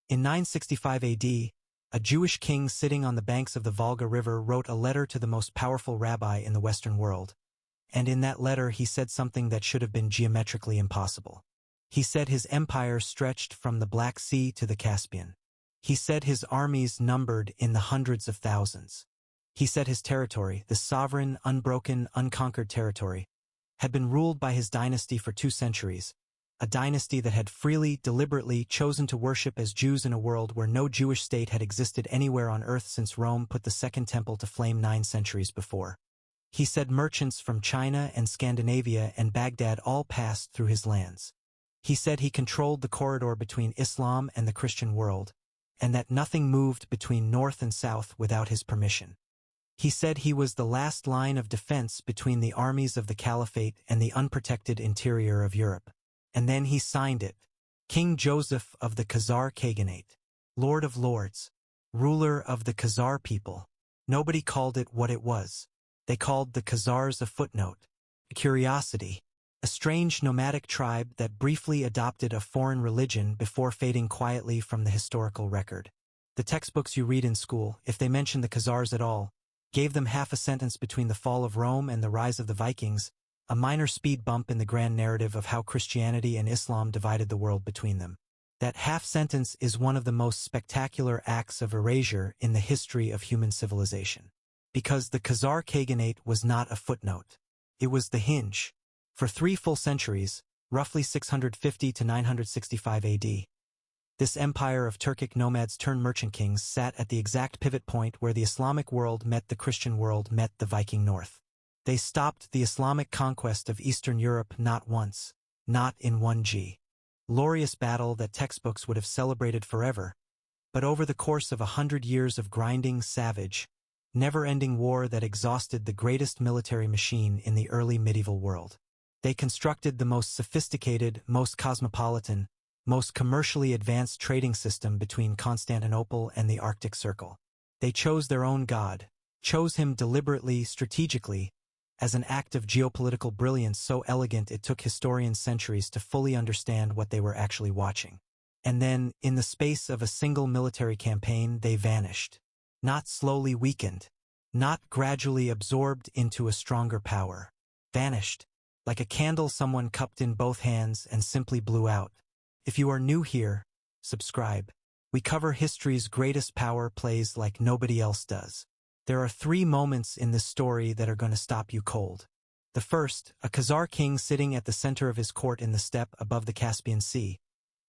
In 965 AD, a Jewish king sitting on the banks of the Volga River wrote a letter to the most powerful rabbi in the Western world. And in that letter he said something that should have been geometrically impossible. He said his empire stretched from the Black Sea to the Caspian. He said his armies numbered in the hundreds of thousands. He said his territory, the sovereign, unbroken, unconquered territory, had been ruled by his dynasty for 2 centuries, a dynasty that had freely, deliberately chosen to worship as Jews in a world where no Jewish state had existed anywhere on earth since Rome put the Second Temple to flame 9 centuries before. He said merchants from China and Scandinavia and Baghdad all passed through his lands. He said he controlled the corridor between Islam and the Christian world, and that nothing moved between north and south without his permission. He said he was the last line of defense between the armies of the Caliphate and the unprotected interior of Europe. And then he signed it, King Joseph of the Khazar Khaganate, Lord of Lords, ruler of the Khazar people. Nobody called it what it was. They called the Khazars a footnote, a curiosity, a strange nomadic tribe that briefly adopted a foreign religion before fading quietly from the historical record. The textbooks you read in school, if they mention the Khazars at all, gave them half a sentence between the fall of Rome and the rise of the Vikings, a minor speed bump in the grand narrative of how Christianity and Islam divided the world between them. That half sentence is one of the most spectacular acts of erasure in the history of human civilization. Because the Khazar Khaganate was not a footnote. It was the hinge. For 3 full centuries, roughly 650 to 965 AD, this empire of Turkic nomads turned merchant kings sat at the exact pivot point where the Islamic world met the Christian world met the Viking North. They stopped the Islamic conquest of Eastern Europe not once, not in one glorious battle that textbooks would have celebrated forever, but over the course of 100 years of grinding, savage, never-ending war that exhausted the greatest military machine in the early medieval world. They constructed the most sophisticated, most cosmopolitan, most commercially advanced trading system between Constantinople and the Arctic Circle. They chose their own god, chose him deliberately, strategically, as an act of geopolitical brilliance so elegant it took historians centuries to fully understand what they were actually watching. And then, in the space of a single military campaign, they vanished. Not slowly weakened, not gradually absorbed into a stronger power. Vanished. Like a candle someone cupped in both hands and simply blew out. If you are new here, subscribe. We cover history's greatest power plays like nobody else does. There are 3 moments in this story that are going to stop you cold. The first, a Khazar king sitting at the center of his court in the steppe above the Caspian Sea,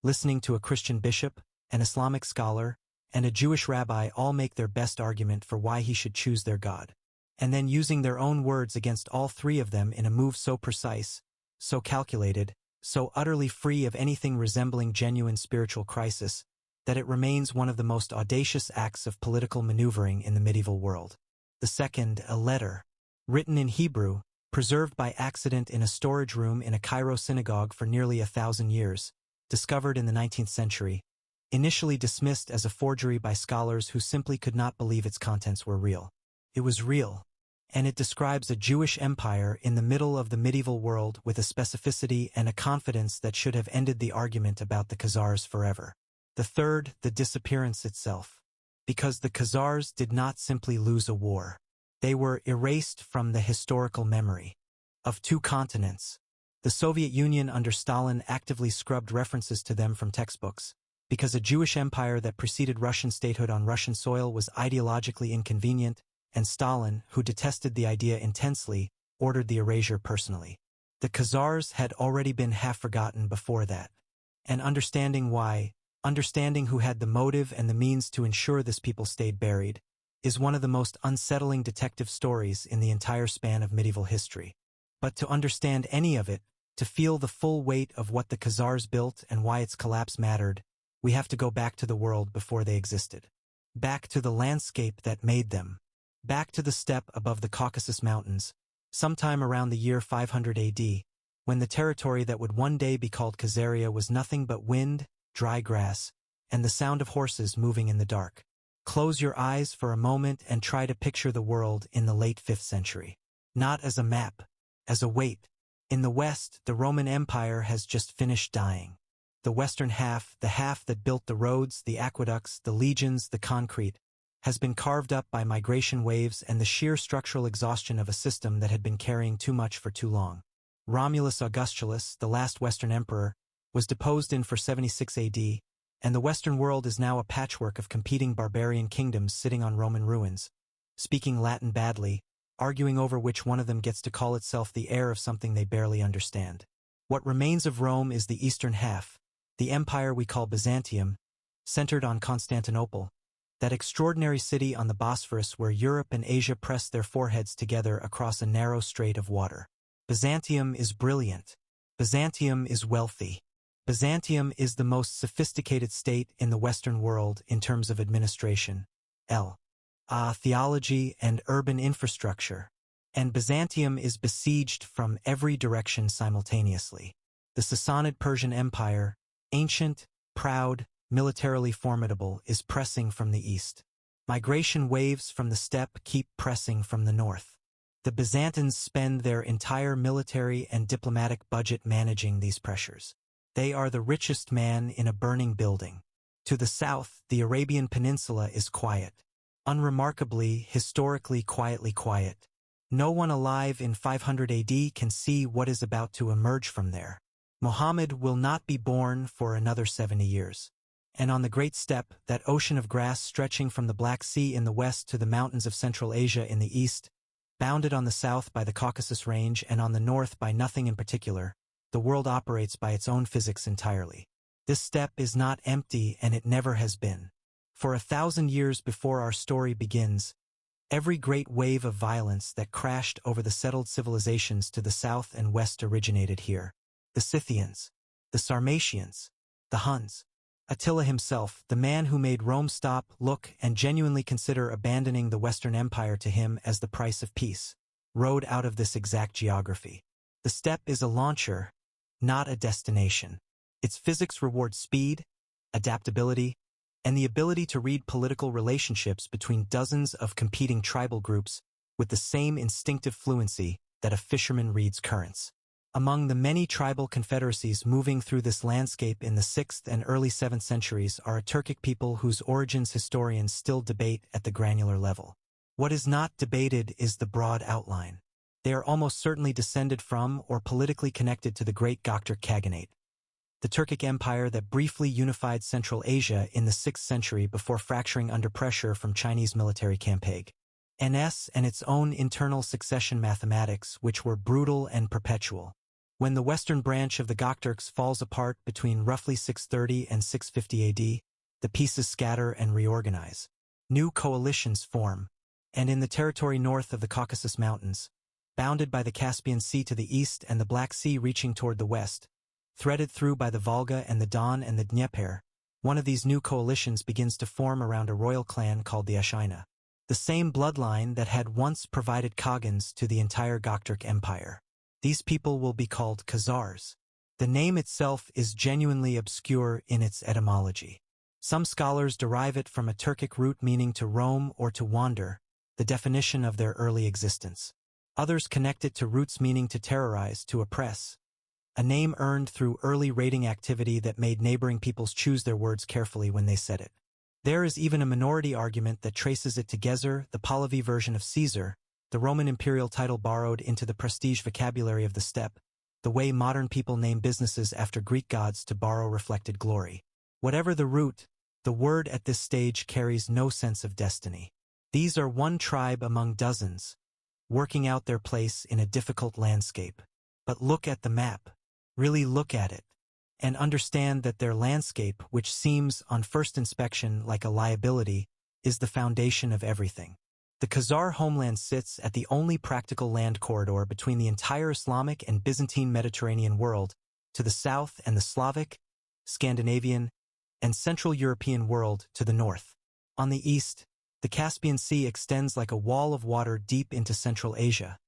listening to a Christian bishop, an Islamic scholar, and a Jewish rabbi all make their best argument for why he should choose their God, and then using their own words against all 3 of them in a move so precise, so calculated, so utterly free of anything resembling genuine spiritual crisis, that it remains one of the most audacious acts of political maneuvering in the medieval world. The second, a letter, written in Hebrew, preserved by accident in a storage room in a Cairo synagogue for nearly 1,000 years, discovered in the 19th century, initially dismissed as a forgery by scholars who simply could not believe its contents were real. It was real, and it describes a Jewish empire in the middle of the medieval world with a specificity and a confidence that should have ended the argument about the Khazars forever. The third, the disappearance itself. Because the Khazars did not simply lose a war. They were erased from the historical memory of 2 continents. The Soviet Union under Stalin actively scrubbed references to them from textbooks, because a Jewish empire that preceded Russian statehood on Russian soil was ideologically inconvenient, and Stalin, who detested the idea intensely, ordered the erasure personally. The Khazars had already been half forgotten before that. And understanding why, understanding who had the motive and the means to ensure this people stayed buried, is one of the most unsettling detective stories in the entire span of medieval history. But to understand any of it, to feel the full weight of what the Khazars built and why its collapse mattered, we have to go back to the world before they existed. Back to the landscape that made them. Back to the steppe above the Caucasus Mountains, sometime around the year 500 AD, when the territory that would one day be called Khazaria was nothing but wind, dry grass, and the sound of horses moving in the dark. Close your eyes for a moment and try to picture the world in the late 5th century. Not as a map, as a weight. In the West, the Roman Empire has just finished dying. the western half, the half that built the roads, the aqueducts, the legions, the concrete, has been carved up by migration waves and the sheer structural exhaustion of a system that had been carrying too much for too long. Romulus Augustulus, the last Western emperor, was deposed in 476 AD, and the Western world is now a patchwork of competing barbarian kingdoms sitting on Roman ruins, speaking Latin badly, arguing over which one of them gets to call itself the heir of something they barely understand. What remains of Rome is the eastern half, the empire we call Byzantium, centered on Constantinople, that extraordinary city on the Bosphorus where Europe and Asia press their foreheads together across a narrow strait of water. Byzantium is brilliant. Byzantium is wealthy. Byzantium is the most sophisticated state in the Western world in terms of administration, theology, and urban infrastructure. And Byzantium is besieged from every direction simultaneously. The Sassanid Persian Empire, ancient, proud, militarily formidable, is pressing from the east. Migration waves from the steppe keep pressing from the north. The Byzantines spend their entire military and diplomatic budget managing these pressures. They are the richest man in a burning building. To the south, the Arabian Peninsula is quiet. Unremarkably, historically quietly quiet. No one alive in 500 AD can see what is about to emerge from there. Muhammad will not be born for another 70 years. And on the Great Steppe, that ocean of grass stretching from the Black Sea in the west to the mountains of Central Asia in the east, bounded on the south by the Caucasus Range and on the north by nothing in particular, the world operates by its own physics entirely. This steppe is not empty, and it never has been. For 1,000 years before our story begins, every great wave of violence that crashed over the settled civilizations to the south and west originated here. The Scythians, the Sarmatians, the Huns. Attila himself, the man who made Rome stop, look, and genuinely consider abandoning the Western Empire to him as the price of peace, rode out of this exact geography. The steppe is a launcher, not a destination. Its physics reward speed, adaptability, and the ability to read political relationships between dozens of competing tribal groups with the same instinctive fluency that a fisherman reads currents. Among the many tribal confederacies moving through this landscape in the 6th and early 7th centuries are a Turkic people whose origins historians still debate at the granular level. What is not debated is the broad outline. They are almost certainly descended from or politically connected to the Great Göktürk Khaganate, the Turkic empire that briefly unified Central Asia in the 6th century before fracturing under pressure from Chinese military campaign. NS and its own internal succession mathematics, which were brutal and perpetual. When the western branch of the Göktürks falls apart between roughly 630 and 650 AD, the pieces scatter and reorganize. New coalitions form, and in the territory north of the Caucasus Mountains, bounded by the Caspian Sea to the east and the Black Sea reaching toward the west, threaded through by the Volga and the Don and the Dnieper, one of these new coalitions begins to form around a royal clan called the Ashina, the same bloodline that had once provided Khagans to the entire Göktürk Empire. These people will be called Khazars. The name itself is genuinely obscure in its etymology. Some scholars derive it from a Turkic root meaning to roam or to wander, the definition of their early existence. Others connect it to roots meaning to terrorize, to oppress, a name earned through early raiding activity that made neighboring peoples choose their words carefully when they said it. There is even a minority argument that traces it to Gezer, the Pahlavi version of Caesar, the Roman imperial title borrowed into the prestige vocabulary of the steppe, the way modern people name businesses after Greek gods to borrow reflected glory. Whatever the root, the word at this stage carries no sense of destiny. These are one tribe among dozens, working out their place in a difficult landscape. But look at the map. Really look at it. And understand that their landscape, which seems on first inspection like a liability, is the foundation of everything. The Khazar homeland sits at the only practical land corridor between the entire Islamic and Byzantine Mediterranean world, to the south, and the Slavic, Scandinavian, and Central European world to the north. On the east, the Caspian Sea extends like a wall of water deep into Central Asia,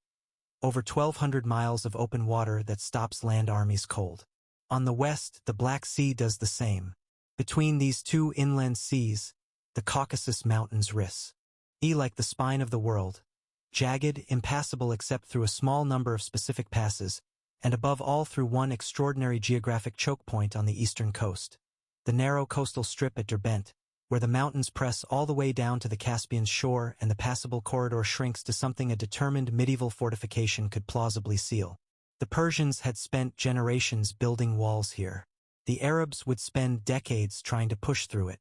over 1,200 miles of open water that stops land armies cold. On the west, the Black Sea does the same. Between these two inland seas, the Caucasus Mountains rise. Like the spine of the world, jagged, impassable except through a small number of specific passes, and above all through one extraordinary geographic choke point on the eastern coast, the narrow coastal strip at Derbent, where the mountains press all the way down to the Caspian's shore and the passable corridor shrinks to something a determined medieval fortification could plausibly seal. The Persians had spent generations building walls here. The Arabs would spend decades trying to push through it.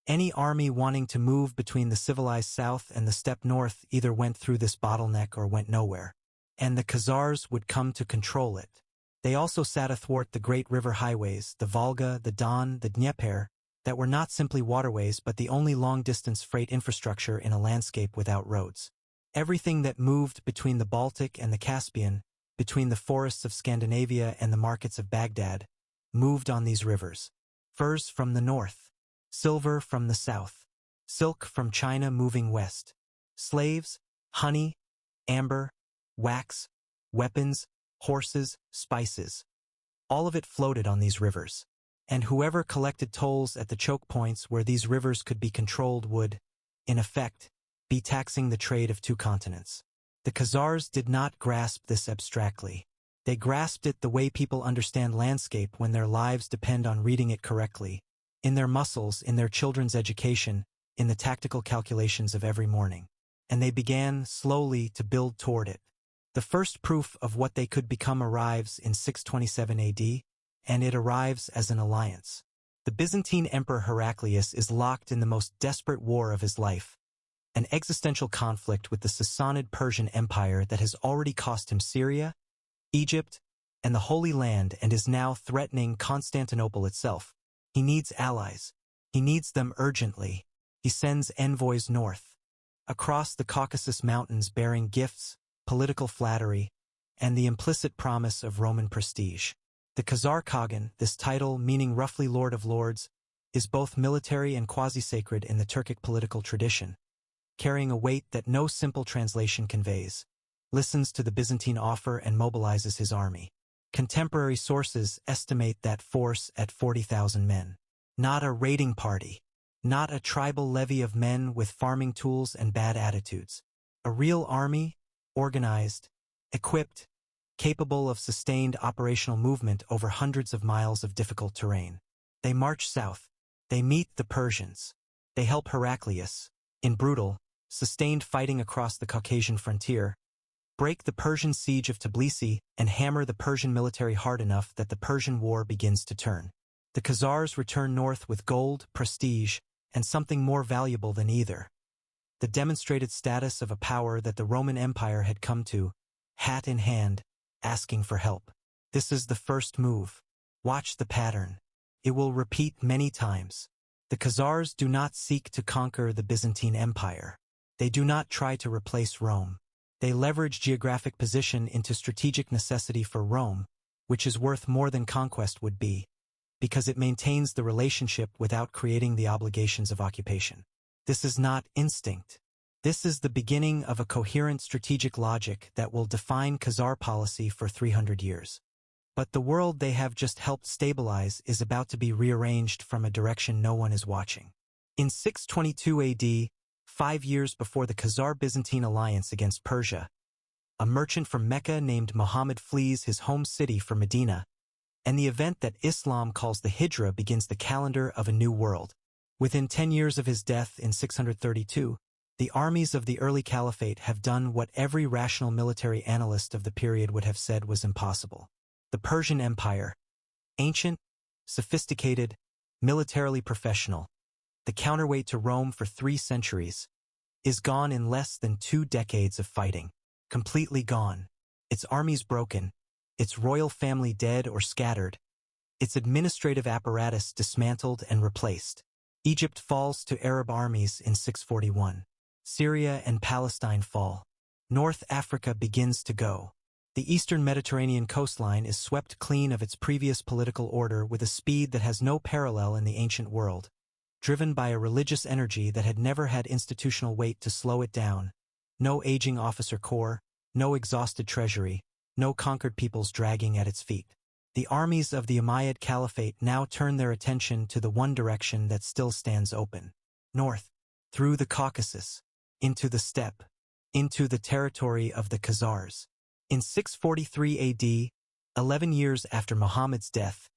Any army wanting to move between the civilized south and the steppe north either went through this bottleneck or went nowhere. And the Khazars would come to control it. They also sat athwart the great river highways, the Volga, the Don, the Dnieper, that were not simply waterways but the only long-distance freight infrastructure in a landscape without roads. Everything that moved between the Baltic and the Caspian, between the forests of Scandinavia and the markets of Baghdad, moved on these rivers. Furs from the north, silver from the south, silk from China moving west, slaves, honey, amber, wax, weapons, horses, spices. All of it floated on these rivers. And whoever collected tolls at the choke points where these rivers could be controlled would, in effect, be taxing the trade of two continents. The Khazars did not grasp this abstractly. They grasped it the way people understand landscape when their lives depend on reading it correctly, in their muscles, in their children's education, in the tactical calculations of every morning. And they began, slowly, to build toward it. The first proof of what they could become arrives in 627 AD, and it arrives as an alliance. The Byzantine Emperor Heraclius is locked in the most desperate war of his life, an existential conflict with the Sassanid Persian Empire that has already cost him Syria, Egypt, and the Holy Land and is now threatening Constantinople itself. He needs allies. He needs them urgently. He sends envoys north, across the Caucasus Mountains bearing gifts, political flattery, and the implicit promise of Roman prestige. The Khazar Khagan, this title meaning roughly Lord of Lords, is both military and quasi-sacred in the Turkic political tradition, carrying a weight that no simple translation conveys, listens to the Byzantine offer and mobilizes his army. Contemporary sources estimate that force at 40,000 men. Not a raiding party, not a tribal levy of men with farming tools and bad attitudes. A real army, organized, equipped, capable of sustained operational movement over hundreds of miles of difficult terrain. They march south. They meet the Persians. They help Heraclius, in brutal, sustained fighting across the Caucasian frontier, break the Persian siege of Tbilisi and hammer the Persian military hard enough that the Persian War begins to turn. The Khazars return north with gold, prestige, and something more valuable than either: the demonstrated status of a power that the Roman Empire had come to, hat in hand, asking for help. This is the first move. Watch the pattern. It will repeat many times. The Khazars do not seek to conquer the Byzantine Empire. They do not try to replace Rome. They leverage geographic position into strategic necessity for Rome, which is worth more than conquest would be, because it maintains the relationship without creating the obligations of occupation. This is not instinct. This is the beginning of a coherent strategic logic that will define Khazar policy for 300 years. But the world they have just helped stabilize is about to be rearranged from a direction no one is watching. In 622 AD, 5 years before the Khazar-Byzantine alliance against Persia, a merchant from Mecca named Muhammad flees his home city for Medina, and the event that Islam calls the Hijra begins the calendar of a new world. Within 10 years of his death in 632, the armies of the early caliphate have done what every rational military analyst of the period would have said was impossible. The Persian Empire, ancient, sophisticated, militarily professional, the counterweight to Rome for 3 centuries, is gone in less than 2 decades of fighting. Completely gone. Its armies broken, its royal family dead or scattered, its administrative apparatus dismantled and replaced. Egypt falls to Arab armies in 641. Syria and Palestine fall. North Africa begins to go. The eastern Mediterranean coastline is swept clean of its previous political order with a speed that has no parallel in the ancient world, driven by a religious energy that had never had institutional weight to slow it down. No aging officer corps, no exhausted treasury, no conquered peoples dragging at its feet. The armies of the Umayyad Caliphate now turn their attention to the one direction that still stands open: north, through the Caucasus, into the steppe, into the territory of the Khazars. In 643 AD, 11 years after Muhammad's death,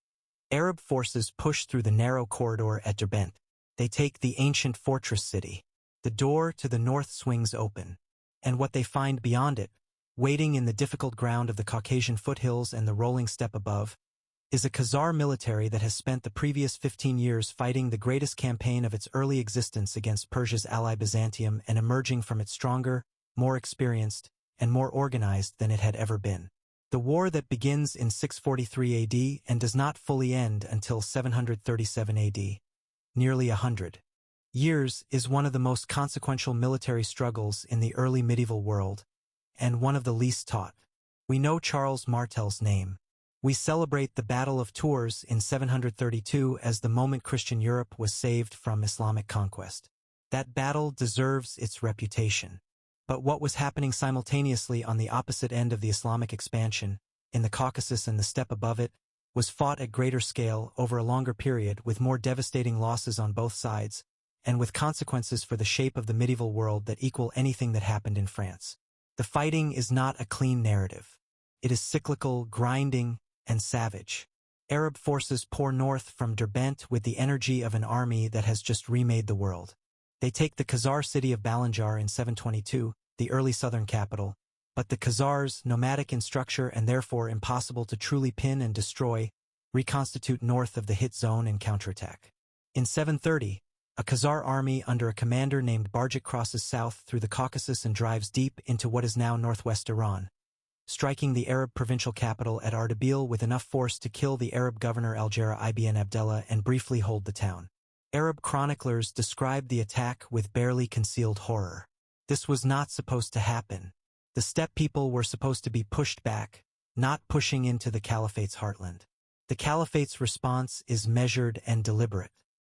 Arab forces push through the narrow corridor at Derbent. They take the ancient fortress city. The door to the north swings open, and what they find beyond it, waiting in the difficult ground of the Caucasian foothills and the rolling steppe above, is a Khazar military that has spent the previous 15 years fighting the greatest campaign of its early existence against Persia's ally Byzantium and emerging from it stronger, more experienced, and more organized than it had ever been. The war that begins in 643 AD and does not fully end until 737 AD, nearly 100 years, is one of the most consequential military struggles in the early medieval world, and one of the least taught. We know Charles Martel's name. We celebrate the Battle of Tours in 732 as the moment Christian Europe was saved from Islamic conquest. That battle deserves its reputation. But what was happening simultaneously on the opposite end of the Islamic expansion, in the Caucasus and the steppe above it, was fought at greater scale over a longer period with more devastating losses on both sides, and with consequences for the shape of the medieval world that equal anything that happened in France. The fighting is not a clean narrative. It is cyclical, grinding, and savage. Arab forces pour north from Derbent with the energy of an army that has just remade the world. They take the Khazar city of Balanjar in 722, the early southern capital, but the Khazars, nomadic in structure and therefore impossible to truly pin and destroy, reconstitute north of the hit zone and counterattack. In 730, a Khazar army under a commander named Barjik crosses south through the Caucasus and drives deep into what is now northwest Iran, striking the Arab provincial capital at Ardabil with enough force to kill the Arab governor Al-Jara ibn Abdallah and briefly hold the town. Arab chroniclers describe the attack with barely concealed horror. This was not supposed to happen. The steppe people were supposed to be pushed back, not pushing into the caliphate's heartland. The caliphate's response is measured and deliberate.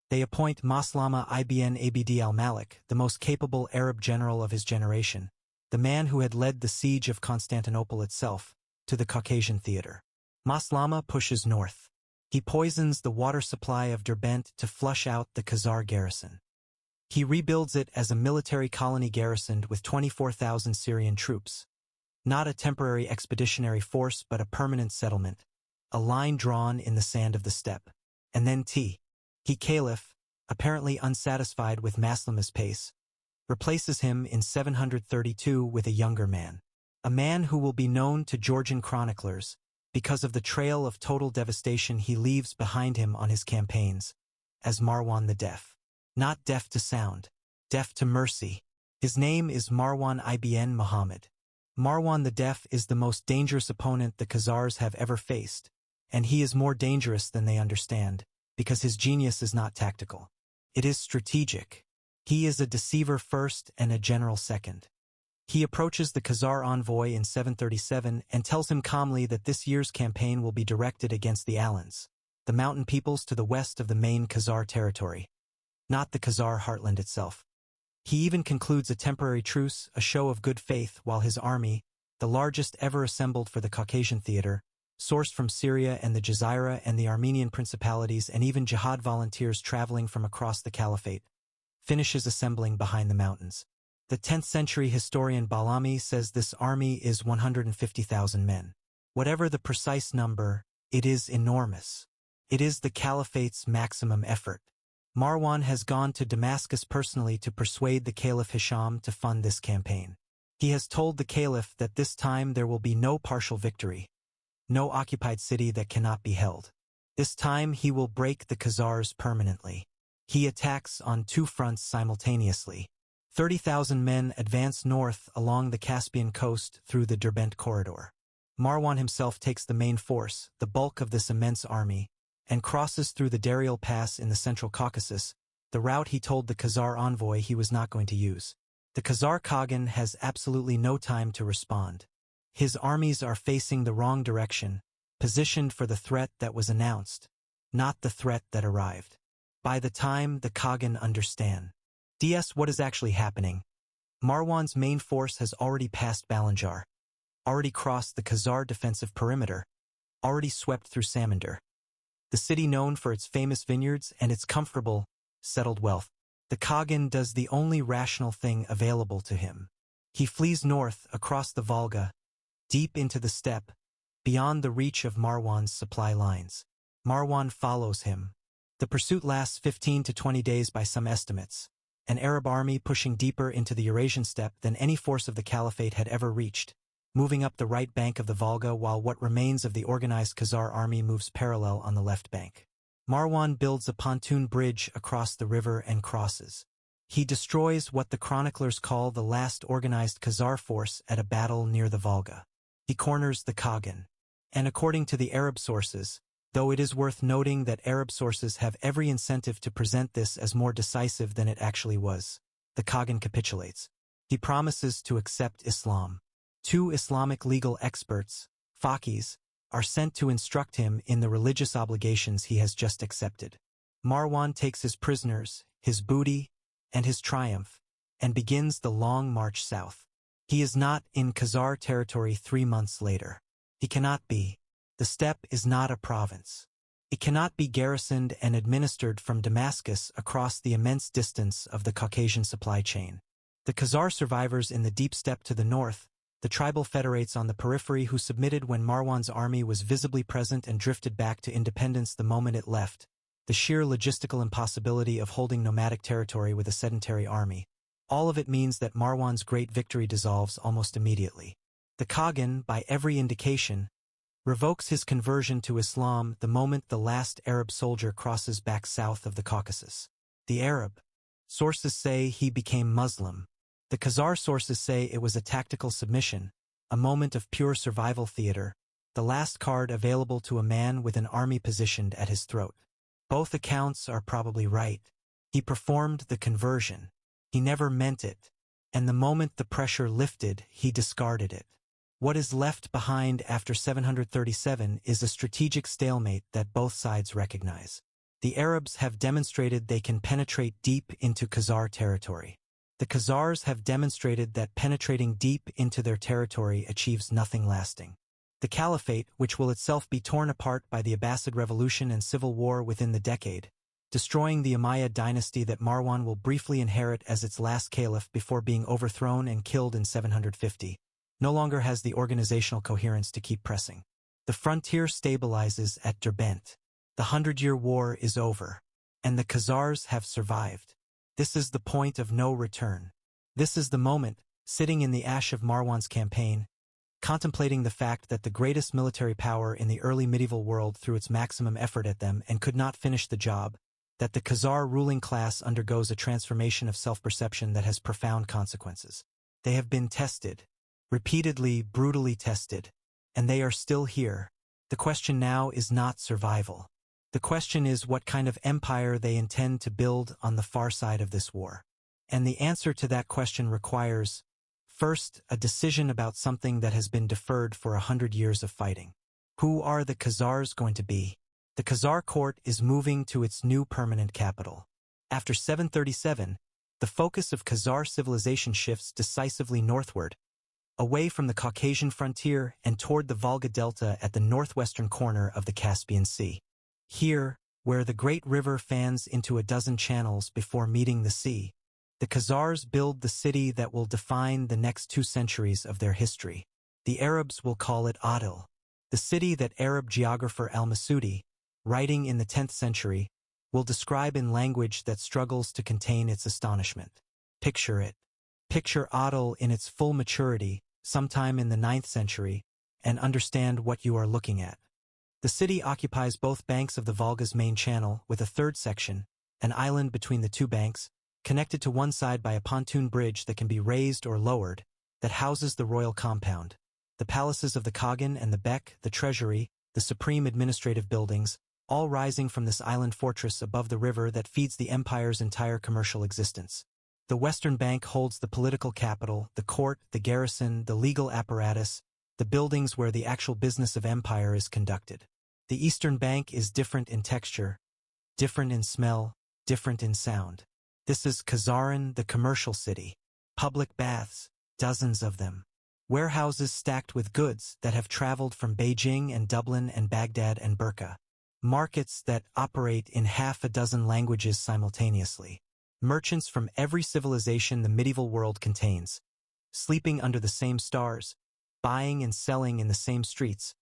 They appoint Maslama ibn Abd al-Malik, the most capable Arab general of his generation, the man who had led the siege of Constantinople itself, to the Caucasian theater. Maslama pushes north. He poisons the water supply of Derbent to flush out the Khazar garrison. He rebuilds it as a military colony garrisoned with 24,000 Syrian troops. Not a temporary expeditionary force but a permanent settlement, a line drawn in the sand of the steppe. And then He Caliph, apparently unsatisfied with Maslama's pace, replaces him in 732 with a younger man. A man who will be known to Georgian chroniclers because of the trail of total devastation he leaves behind him on his campaigns, as Marwan the Deaf. Not deaf to sound, deaf to mercy. His name is Marwan ibn Muhammad. Marwan the Deaf is the most dangerous opponent the Khazars have ever faced, and he is more dangerous than they understand, because his genius is not tactical. It is strategic. He is a deceiver first and a general second. He approaches the Khazar envoy in 737 and tells him calmly that this year's campaign will be directed against the Alans, the mountain peoples to the west of the main Khazar territory, not the Khazar heartland itself. He even concludes a temporary truce, a show of good faith, while his army, the largest ever assembled for the Caucasian theater, sourced from Syria and the Jazeera and the Armenian principalities and even jihad volunteers traveling from across the caliphate, finishes assembling behind the mountains. The 10th century historian Balami says this army is 150,000 men. Whatever the precise number, it is enormous. It is the caliphate's maximum effort. Marwan has gone to Damascus personally to persuade the Caliph Hisham to fund this campaign. He has told the Caliph that this time there will be no partial victory, no occupied city that cannot be held. This time he will break the Khazars permanently. He attacks on two fronts simultaneously. 30,000 men advance north along the Caspian coast through the Derbent corridor. Marwan himself takes the main force, the bulk of this immense army, and crosses through the Darial Pass in the central Caucasus, the route he told the Khazar envoy he was not going to use. The Khazar Khagan has absolutely no time to respond. His armies are facing the wrong direction, positioned for the threat that was announced, not the threat that arrived. By the time the Khagan understand what is actually happening, Marwan's main force has already passed Balanjar, already crossed the Khazar defensive perimeter, already swept through Samandar, the city known for its famous vineyards and its comfortable, settled wealth. The Khagan does the only rational thing available to him. He flees north across the Volga, deep into the steppe, beyond the reach of Marwan's supply lines. Marwan follows him. The pursuit lasts 15 to 20 days by some estimates, an Arab army pushing deeper into the Eurasian steppe than any force of the Caliphate had ever reached, moving up the right bank of the Volga while what remains of the organized Khazar army moves parallel on the left bank. Marwan builds a pontoon bridge across the river and crosses. He destroys what the chroniclers call the last organized Khazar force at a battle near the Volga. He corners the Khagan. And according to the Arab sources, though it is worth noting that Arab sources have every incentive to present this as more decisive than it actually was, the Khagan capitulates. He promises to accept Islam. 2 Islamic legal experts, faqihs, are sent to instruct him in the religious obligations he has just accepted. Marwan takes his prisoners, his booty, and his triumph, and begins the long march south. He is not in Khazar territory 3 months later. He cannot be. The steppe is not a province. It cannot be garrisoned and administered from Damascus across the immense distance of the Caucasian supply chain. The Khazar survivors in the deep steppe to the north, the tribal federates on the periphery who submitted when Marwan's army was visibly present and drifted back to independence the moment it left, the sheer logistical impossibility of holding nomadic territory with a sedentary army. All of it means that Marwan's great victory dissolves almost immediately. The Khagan, by every indication, revokes his conversion to Islam the moment the last Arab soldier crosses back south of the Caucasus. The Arab sources say he became Muslim. The Khazar sources say it was a tactical submission, a moment of pure survival theater, the last card available to a man with an army positioned at his throat. Both accounts are probably right. He performed the conversion. He never meant it, and the moment the pressure lifted, he discarded it. What is left behind after 737 is a strategic stalemate that both sides recognize. The Arabs have demonstrated they can penetrate deep into Khazar territory. The Khazars have demonstrated that penetrating deep into their territory achieves nothing lasting. The Caliphate, which will itself be torn apart by the Abbasid Revolution and civil war within the decade, destroying the Umayyad dynasty that Marwan will briefly inherit as its last caliph before being overthrown and killed in 750, no longer has the organizational coherence to keep pressing. The frontier stabilizes at Derbent. The 100-Year War is over, and the Khazars have survived. This is the point of no return. This is the moment, sitting in the ash of Marwan's campaign, contemplating the fact that the greatest military power in the early medieval world threw its maximum effort at them and could not finish the job, that the Khazar ruling class undergoes a transformation of self-perception that has profound consequences. They have been tested, repeatedly, brutally tested, and they are still here. The question now is not survival. The question is what kind of empire they intend to build on the far side of this war. And the answer to that question requires, first, a decision about something that has been deferred for 100 years of fighting. Who are the Khazars going to be? The Khazar court is moving to its new permanent capital. After 737, the focus of Khazar civilization shifts decisively northward, away from the Caucasian frontier and toward the Volga Delta at the northwestern corner of the Caspian Sea. Here, where the great river fans into a dozen channels before meeting the sea, the Khazars build the city that will define the next 2 centuries of their history. The Arabs will call it Adil, the city that Arab geographer al-Masudi, writing in the 10th century, will describe in language that struggles to contain its astonishment. Picture it. Picture Adil in its full maturity, sometime in the 9th century, and understand what you are looking at. The city occupies both banks of the Volga's main channel, with a third section, an island between the 2 banks, connected to one side by a pontoon bridge that can be raised or lowered, that houses the royal compound. The palaces of the Khagan and the Bek, the treasury, the supreme administrative buildings, all rising from this island fortress above the river that feeds the empire's entire commercial existence. The Western Bank holds the political capital, the court, the garrison, the legal apparatus, the buildings where the actual business of empire is conducted. The Eastern Bank is different in texture, different in smell, different in sound. This is Khazaran, the commercial city. Public baths, dozens of them. Warehouses stacked with goods that have traveled from Beijing and Dublin and Baghdad and Burqa. Markets that operate in half a dozen languages simultaneously. Merchants from every civilization the medieval world contains, sleeping under the same stars, buying and selling in the same streets,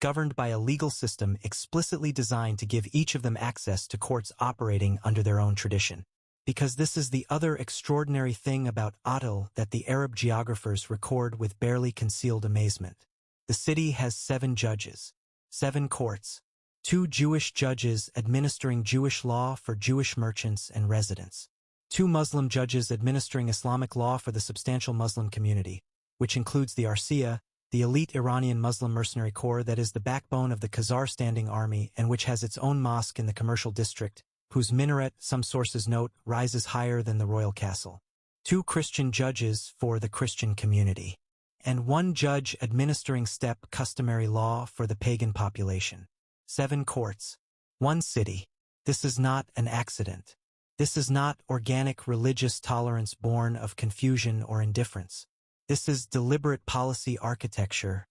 governed by a legal system explicitly designed to give each of them access to courts operating under their own tradition. Because this is the other extraordinary thing about Adil that the Arab geographers record with barely concealed amazement. The city has 7 judges, 7 courts, 2 Jewish judges administering Jewish law for Jewish merchants and residents, 2 Muslim judges administering Islamic law for the substantial Muslim community, which includes the Arsiya, the elite Iranian Muslim mercenary corps that is the backbone of the Khazar standing army and which has its own mosque in the commercial district, whose minaret, some sources note, rises higher than the royal castle. 2 Christian judges for the Christian community, and 1 judge administering steppe customary law for the pagan population. 7 courts. 1 city. This is not an accident. This is not organic religious tolerance born of confusion or indifference. This is deliberate policy architecture,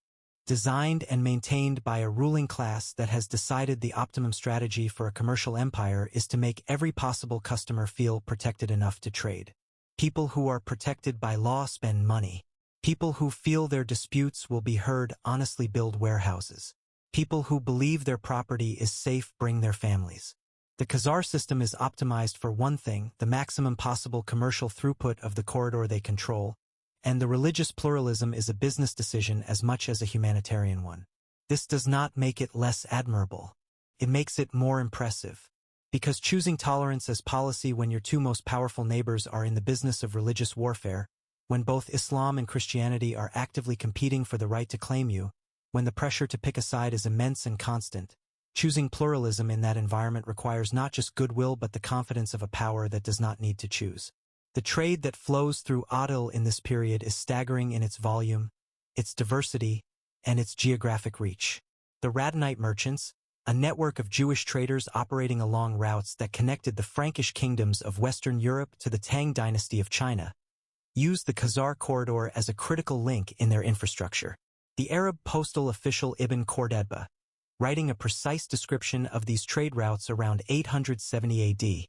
designed and maintained by a ruling class that has decided the optimum strategy for a commercial empire is to make every possible customer feel protected enough to trade. People who are protected by law spend money. People who feel their disputes will be heard honestly build warehouses. People who believe their property is safe bring their families. The Khazar system is optimized for one thing, the maximum possible commercial throughput of the corridor they control, and the religious pluralism is a business decision as much as a humanitarian one. This does not make it less admirable. It makes it more impressive. Because choosing tolerance as policy when your 2 most powerful neighbors are in the business of religious warfare, when both Islam and Christianity are actively competing for the right to claim you, when the pressure to pick a side is immense and constant, choosing pluralism in that environment requires not just goodwill but the confidence of a power that does not need to choose. The trade that flows through Adil in this period is staggering in its volume, its diversity, and its geographic reach. The Radhanite merchants, a network of Jewish traders operating along routes that connected the Frankish kingdoms of Western Europe to the Tang dynasty of China, used the Khazar corridor as a critical link in their infrastructure. The Arab postal official Ibn Khordadbeh, writing a precise description of these trade routes around 870 AD,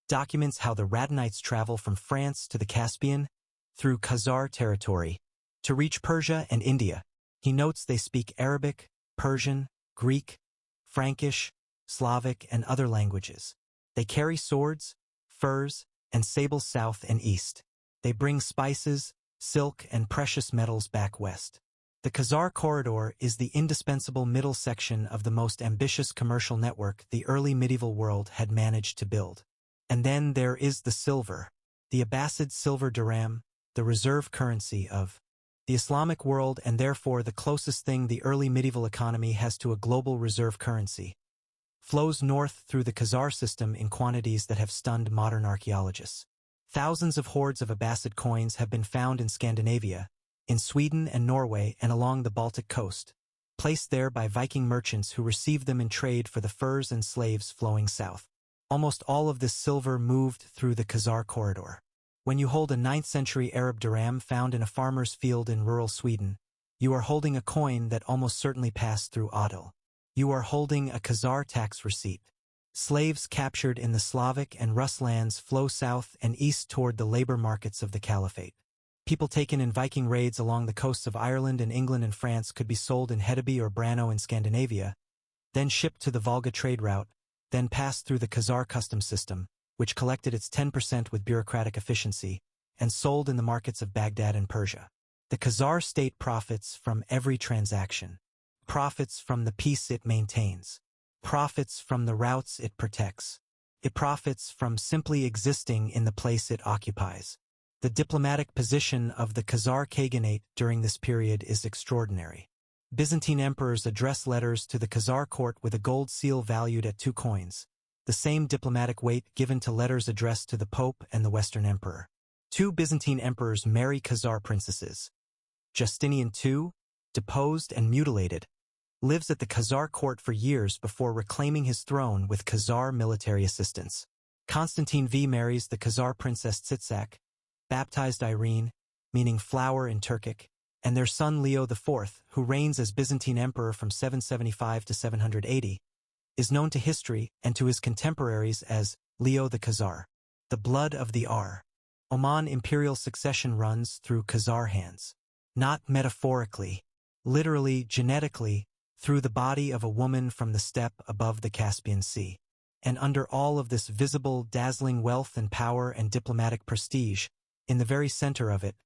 documents how the Radhanites travel from France to the Caspian, through Khazar territory, to reach Persia and India. He notes they speak Arabic, Persian, Greek, Frankish, Slavic, and other languages. They carry swords, furs, and sables south and east. They bring spices, silk, and precious metals back west. The Khazar corridor is the indispensable middle section of the most ambitious commercial network the early medieval world had managed to build. And then there is the silver, the Abbasid silver dirham, the reserve currency of the Islamic world and therefore the closest thing the early medieval economy has to a global reserve currency, flows north through the Khazar system in quantities that have stunned modern archaeologists. Thousands of hoards of Abbasid coins have been found in Scandinavia, in Sweden and Norway and along the Baltic coast, placed there by Viking merchants who received them in trade for the furs and slaves flowing south. Almost all of this silver moved through the Khazar corridor. When you hold a 9th century Arab dirham found in a farmer's field in rural Sweden, you are holding a coin that almost certainly passed through Adil. You are holding a Khazar tax receipt. Slaves captured in the Slavic and Rus lands flow south and east toward the labor markets of the Caliphate. People taken in Viking raids along the coasts of Ireland and England and France could be sold in Hedeby or Brno in Scandinavia, then shipped to the Volga trade route, then passed through the Khazar customs system, which collected its 10% with bureaucratic efficiency, and sold in the markets of Baghdad and Persia. The Khazar state profits from every transaction, profits from the peace it maintains, profits from the routes it protects. It profits from simply existing in the place it occupies. The diplomatic position of the Khazar Khaganate during this period is extraordinary. Byzantine emperors address letters to the Khazar court with a gold seal valued at 2 coins, the same diplomatic weight given to letters addressed to the Pope and the Western Emperor. 2 Byzantine emperors marry Khazar princesses. Justinian II, deposed and mutilated, lives at the Khazar court for years before reclaiming his throne with Khazar military assistance. Constantine V marries the Khazar princess Tsitsak, baptized Irene, meaning flower in Turkic, and their son Leo IV, who reigns as Byzantine emperor from 775 to 780, is known to history and to his contemporaries as Leo the Khazar, the blood of the Ar. Oman imperial succession runs through Khazar hands. Not metaphorically, literally, genetically, through the body of a woman from the steppe above the Caspian Sea. And under all of this visible, dazzling wealth and power and diplomatic prestige, in the very center of it,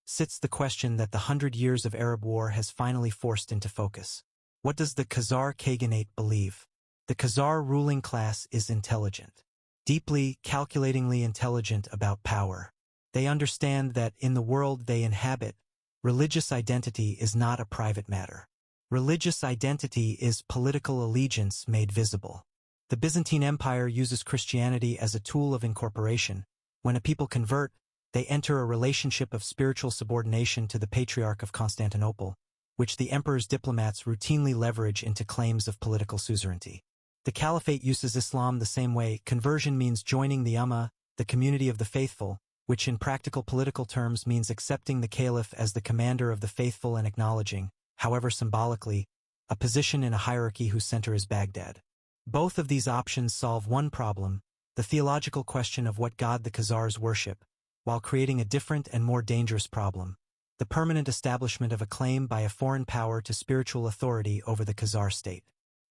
sits the question that the 100 years of Arab war has finally forced into focus. What does the Khazar Khaganate believe? The Khazar ruling class is intelligent. Deeply, calculatingly intelligent about power. They understand that in the world they inhabit, religious identity is not a private matter. Religious identity is political allegiance made visible. The Byzantine Empire uses Christianity as a tool of incorporation. When a people convert, they enter a relationship of spiritual subordination to the Patriarch of Constantinople, which the emperor's diplomats routinely leverage into claims of political suzerainty. The Caliphate uses Islam the same way. Conversion means joining the Ummah, the community of the faithful, which in practical political terms means accepting the Caliph as the commander of the faithful and acknowledging, however symbolically, a position in a hierarchy whose center is Baghdad. Both of these options solve one problem, the theological question of what God the Khazars worship, while creating a different and more dangerous problem, the permanent establishment of a claim by a foreign power to spiritual authority over the Khazar state.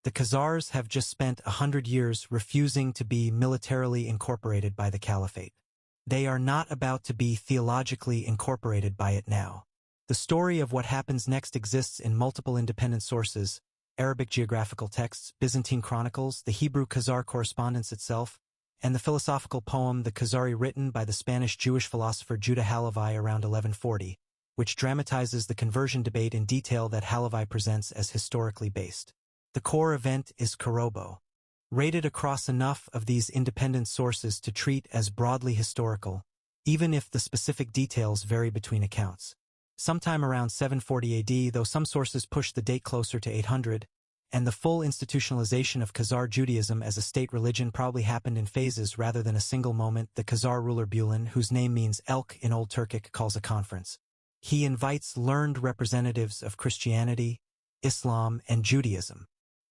The Khazars have just spent 100 years refusing to be militarily incorporated by the Caliphate. They are not about to be theologically incorporated by it now. The story of what happens next exists in multiple independent sources: Arabic geographical texts, Byzantine chronicles, the Hebrew Khazar correspondence itself, and the philosophical poem The Khazari written by the Spanish Jewish philosopher Judah Halevi around 1140, which dramatizes the conversion debate in detail that Halevi presents as historically based. The core event is Korobo, rated across enough of these independent sources to treat as broadly historical, even if the specific details vary between accounts. Sometime around 740 AD, though some sources push the date closer to 800, and the full institutionalization of Khazar Judaism as a state religion probably happened in phases rather than a single moment. The Khazar ruler Bulan, whose name means elk in Old Turkic, calls a conference. He invites learned representatives of Christianity, Islam, and Judaism.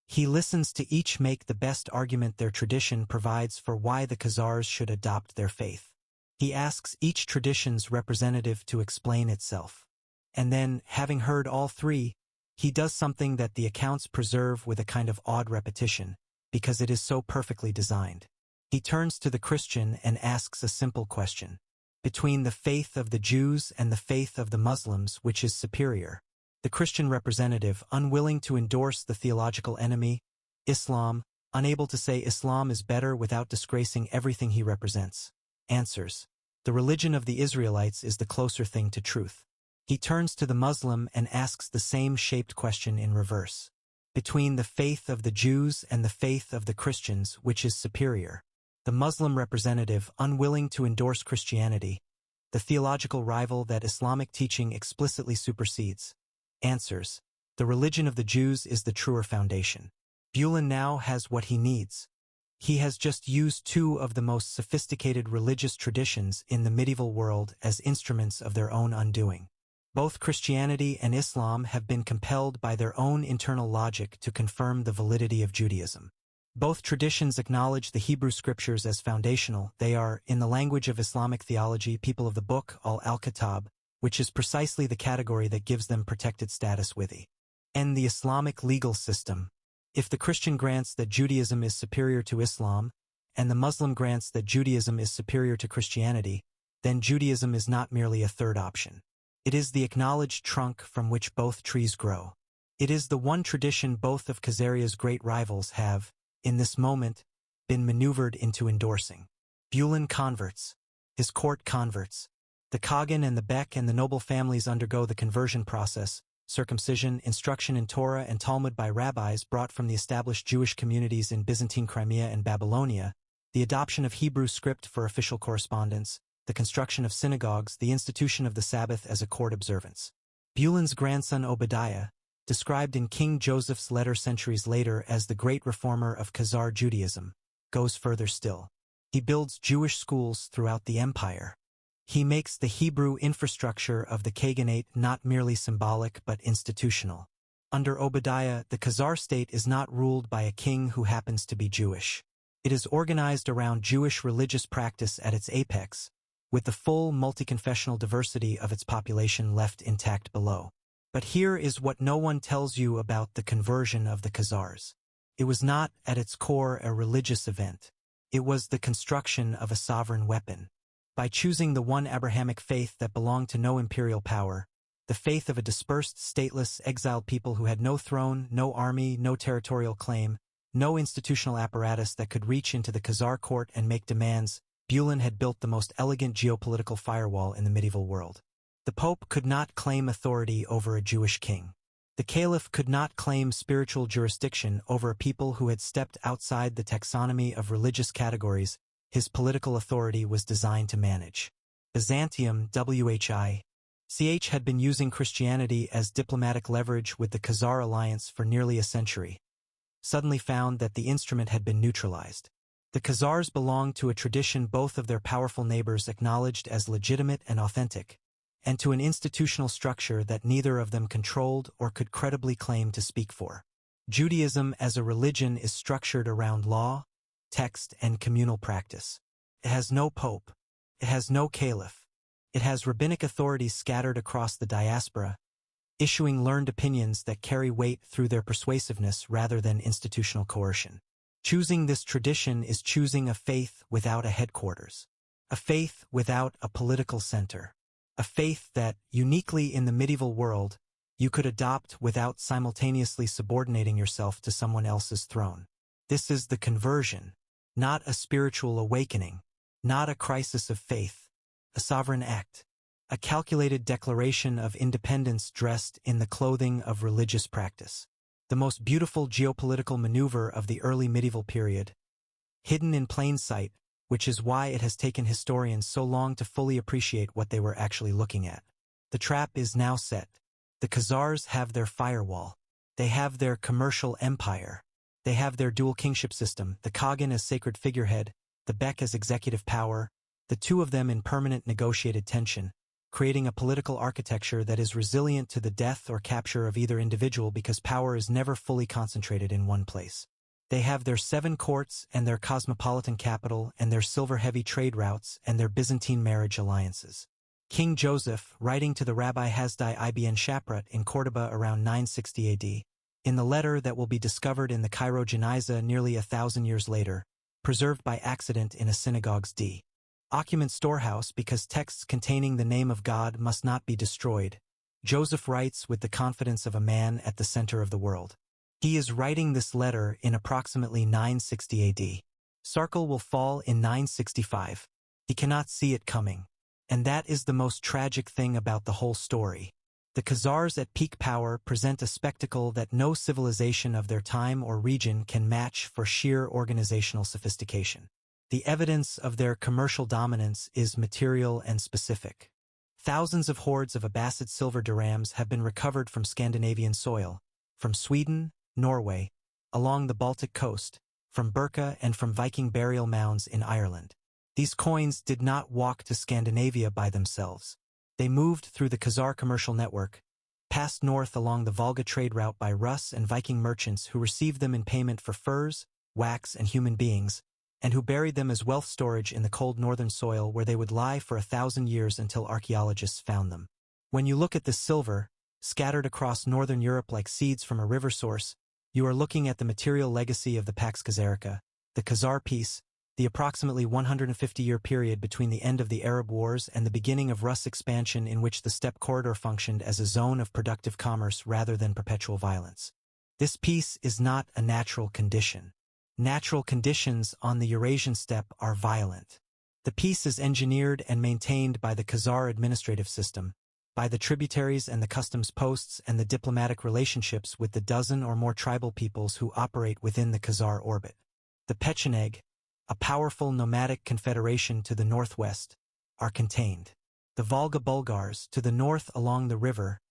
He listens to each make the best argument their tradition provides for why the Khazars should adopt their faith. He asks each tradition's representative to explain itself. And then, having heard all three, he does something that the accounts preserve with a kind of odd repetition, because it is so perfectly designed. He turns to the Christian and asks a simple question. Between the faith of the Jews and the faith of the Muslims, which is superior? The Christian representative, unwilling to endorse the theological enemy, Islam, unable to say Islam is better without disgracing everything he represents, answers, the religion of the Israelites is the closer thing to truth. He turns to the Muslim and asks the same shaped question in reverse. Between the faith of the Jews and the faith of the Christians, which is superior? The Muslim representative, unwilling to endorse Christianity, the theological rival that Islamic teaching explicitly supersedes, answers, the religion of the Jews is the truer foundation. Bulan now has what he needs. He has just used two of the most sophisticated religious traditions in the medieval world as instruments of their own undoing. Both Christianity and Islam have been compelled by their own internal logic to confirm the validity of Judaism. Both traditions acknowledge the Hebrew scriptures as foundational. They are, in the language of Islamic theology, people of the book, al-Kitab, which is precisely the category that gives them protected status within the Islamic legal system. If the Christian grants that Judaism is superior to Islam, and the Muslim grants that Judaism is superior to Christianity, then Judaism is not merely a third option. It is the acknowledged trunk from which both trees grow. It is the one tradition both of Khazaria's great rivals have, in this moment, been maneuvered into endorsing. Bulan converts. His court converts. The Khagan and the Bek and the noble families undergo the conversion process, circumcision, instruction in Torah and Talmud by rabbis brought from the established Jewish communities in Byzantine Crimea and Babylonia, the adoption of Hebrew script for official correspondence, the construction of synagogues, the institution of the Sabbath as a court observance. Bulan's grandson Obadiah, described in King Joseph's letter centuries later as the great reformer of Khazar Judaism, goes further still. He builds Jewish schools throughout the empire. He makes the Hebrew infrastructure of the Khaganate not merely symbolic but institutional. Under Obadiah, the Khazar state is not ruled by a king who happens to be Jewish. It is organized around Jewish religious practice at its apex, with the full multi-confessional diversity of its population left intact below. But here is what no one tells you about the conversion of the Khazars. It was not, at its core, a religious event. It was the construction of a sovereign weapon. By choosing the one Abrahamic faith that belonged to no imperial power, the faith of a dispersed, stateless, exiled people who had no throne, no army, no territorial claim, no institutional apparatus that could reach into the Khazar court and make demands, Bulin had built the most elegant geopolitical firewall in the medieval world. The Pope could not claim authority over a Jewish king. The Caliph could not claim spiritual jurisdiction over a people who had stepped outside the taxonomy of religious categories his political authority was designed to manage. Byzantium, WHI.CH had been using Christianity as diplomatic leverage with the Khazar alliance for nearly a century. Suddenly found that the instrument had been neutralized. The Khazars belonged to a tradition both of their powerful neighbors acknowledged as legitimate and authentic, and to an institutional structure that neither of them controlled or could credibly claim to speak for. Judaism as a religion is structured around law, text, and communal practice. It has no pope. It has no caliph. It has rabbinic authorities scattered across the diaspora, issuing learned opinions that carry weight through their persuasiveness rather than institutional coercion. Choosing this tradition is choosing a faith without a headquarters, a faith without a political center, a faith that, uniquely in the medieval world, you could adopt without simultaneously subordinating yourself to someone else's throne. This is the conversion, not a spiritual awakening, not a crisis of faith, a sovereign act, a calculated declaration of independence dressed in the clothing of religious practice. The most beautiful geopolitical maneuver of the early medieval period, hidden in plain sight, which is why it has taken historians so long to fully appreciate what they were actually looking at. The trap is now set. The Khazars have their firewall. They have their commercial empire. They have their dual kingship system, the Khagan as sacred figurehead, the Bek as executive power, the two of them in permanent negotiated tension, creating a political architecture that is resilient to the death or capture of either individual because power is never fully concentrated in one place. They have their 7 courts and their cosmopolitan capital and their silver-heavy trade routes and their Byzantine marriage alliances. King Joseph, writing to the Rabbi Hasdai ibn Shaprat in Cordoba around 960 AD, in the letter that will be discovered in the Cairo Geniza nearly 1,000 years later, preserved by accident in a synagogue's document storehouse because texts containing the name of God must not be destroyed, Joseph writes with the confidence of a man at the center of the world. He is writing this letter in approximately 960 AD. Sarkal will fall in 965. He cannot see it coming. And that is the most tragic thing about the whole story. The Khazars at peak power present a spectacle that no civilization of their time or region can match for sheer organizational sophistication. The evidence of their commercial dominance is material and specific. Thousands of hoards of Abbasid silver dirhams have been recovered from Scandinavian soil, from Sweden, Norway, along the Baltic coast, from Birka and from Viking burial mounds in Ireland. These coins did not walk to Scandinavia by themselves. They moved through the Khazar commercial network, passed north along the Volga trade route by Rus and Viking merchants who received them in payment for furs, wax, and human beings, and who buried them as wealth storage in the cold northern soil where they would lie for 1,000 years until archaeologists found them. When you look at the silver, scattered across northern Europe like seeds from a river source, you are looking at the material legacy of the Pax Khazarica, the Khazar peace, the approximately 150-year period between the end of the Arab Wars and the beginning of Rus' expansion in which the steppe corridor functioned as a zone of productive commerce rather than perpetual violence. This peace is not a natural condition. Natural conditions on the Eurasian steppe are violent. The peace is engineered and maintained by the Khazar administrative system, by the tributaries and the customs posts and the diplomatic relationships with the dozen or more tribal peoples who operate within the Khazar orbit. The Pecheneg, a powerful nomadic confederation to the northwest, are contained. The Volga Bulgars, to the north along the river,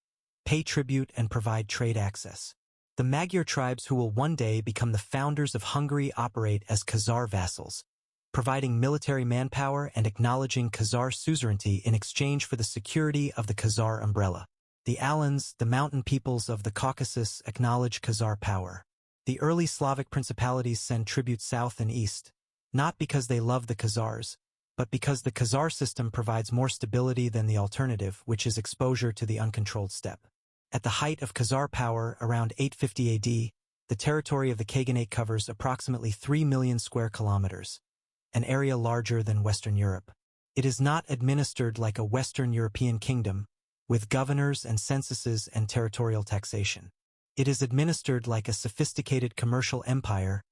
pay tribute and provide trade access. The Magyar tribes who will one day become the founders of Hungary operate as Khazar vassals, providing military manpower and acknowledging Khazar suzerainty in exchange for the security of the Khazar umbrella. The Alans, the mountain peoples of the Caucasus, acknowledge Khazar power. The early Slavic principalities send tribute south and east, not because they love the Khazars, but because the Khazar system provides more stability than the alternative, which is exposure to the uncontrolled steppe. At the height of Khazar power around 850 AD, the territory of the Khaganate covers approximately 3 million square kilometers, an area larger than Western Europe. It is not administered like a Western European kingdom, with governors and censuses and territorial taxation. It is administered like a sophisticated commercial empire,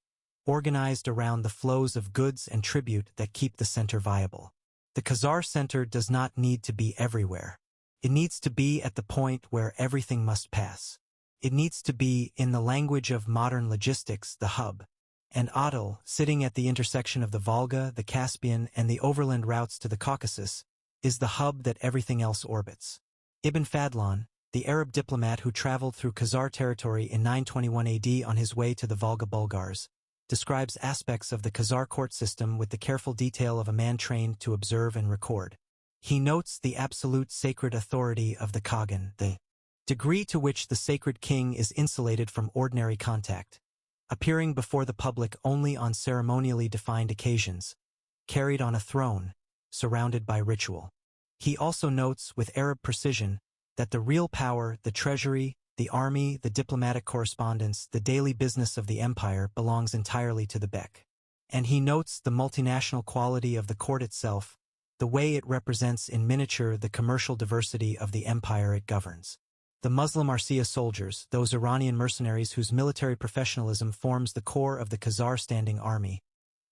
organized around the flows of goods and tribute that keep the center viable. The Khazar center does not need to be everywhere. It needs to be at the point where everything must pass. It needs to be, in the language of modern logistics, the hub. And Adal, sitting at the intersection of the Volga, the Caspian, and the overland routes to the Caucasus, is the hub that everything else orbits. Ibn Fadlan, the Arab diplomat who traveled through Khazar territory in 921 AD on his way to the Volga Bulgars, describes aspects of the Khazar court system with the careful detail of a man trained to observe and record. He notes the absolute sacred authority of the Khagan, the degree to which the sacred king is insulated from ordinary contact, appearing before the public only on ceremonially defined occasions, carried on a throne, surrounded by ritual. He also notes with Arab precision that the real power, the treasury, the army, the diplomatic correspondence, the daily business of the empire belongs entirely to the Bek. And he notes the multinational quality of the court itself, the way it represents in miniature the commercial diversity of the empire it governs. The Muslim Arsia soldiers, those Iranian mercenaries whose military professionalism forms the core of the Khazar standing army,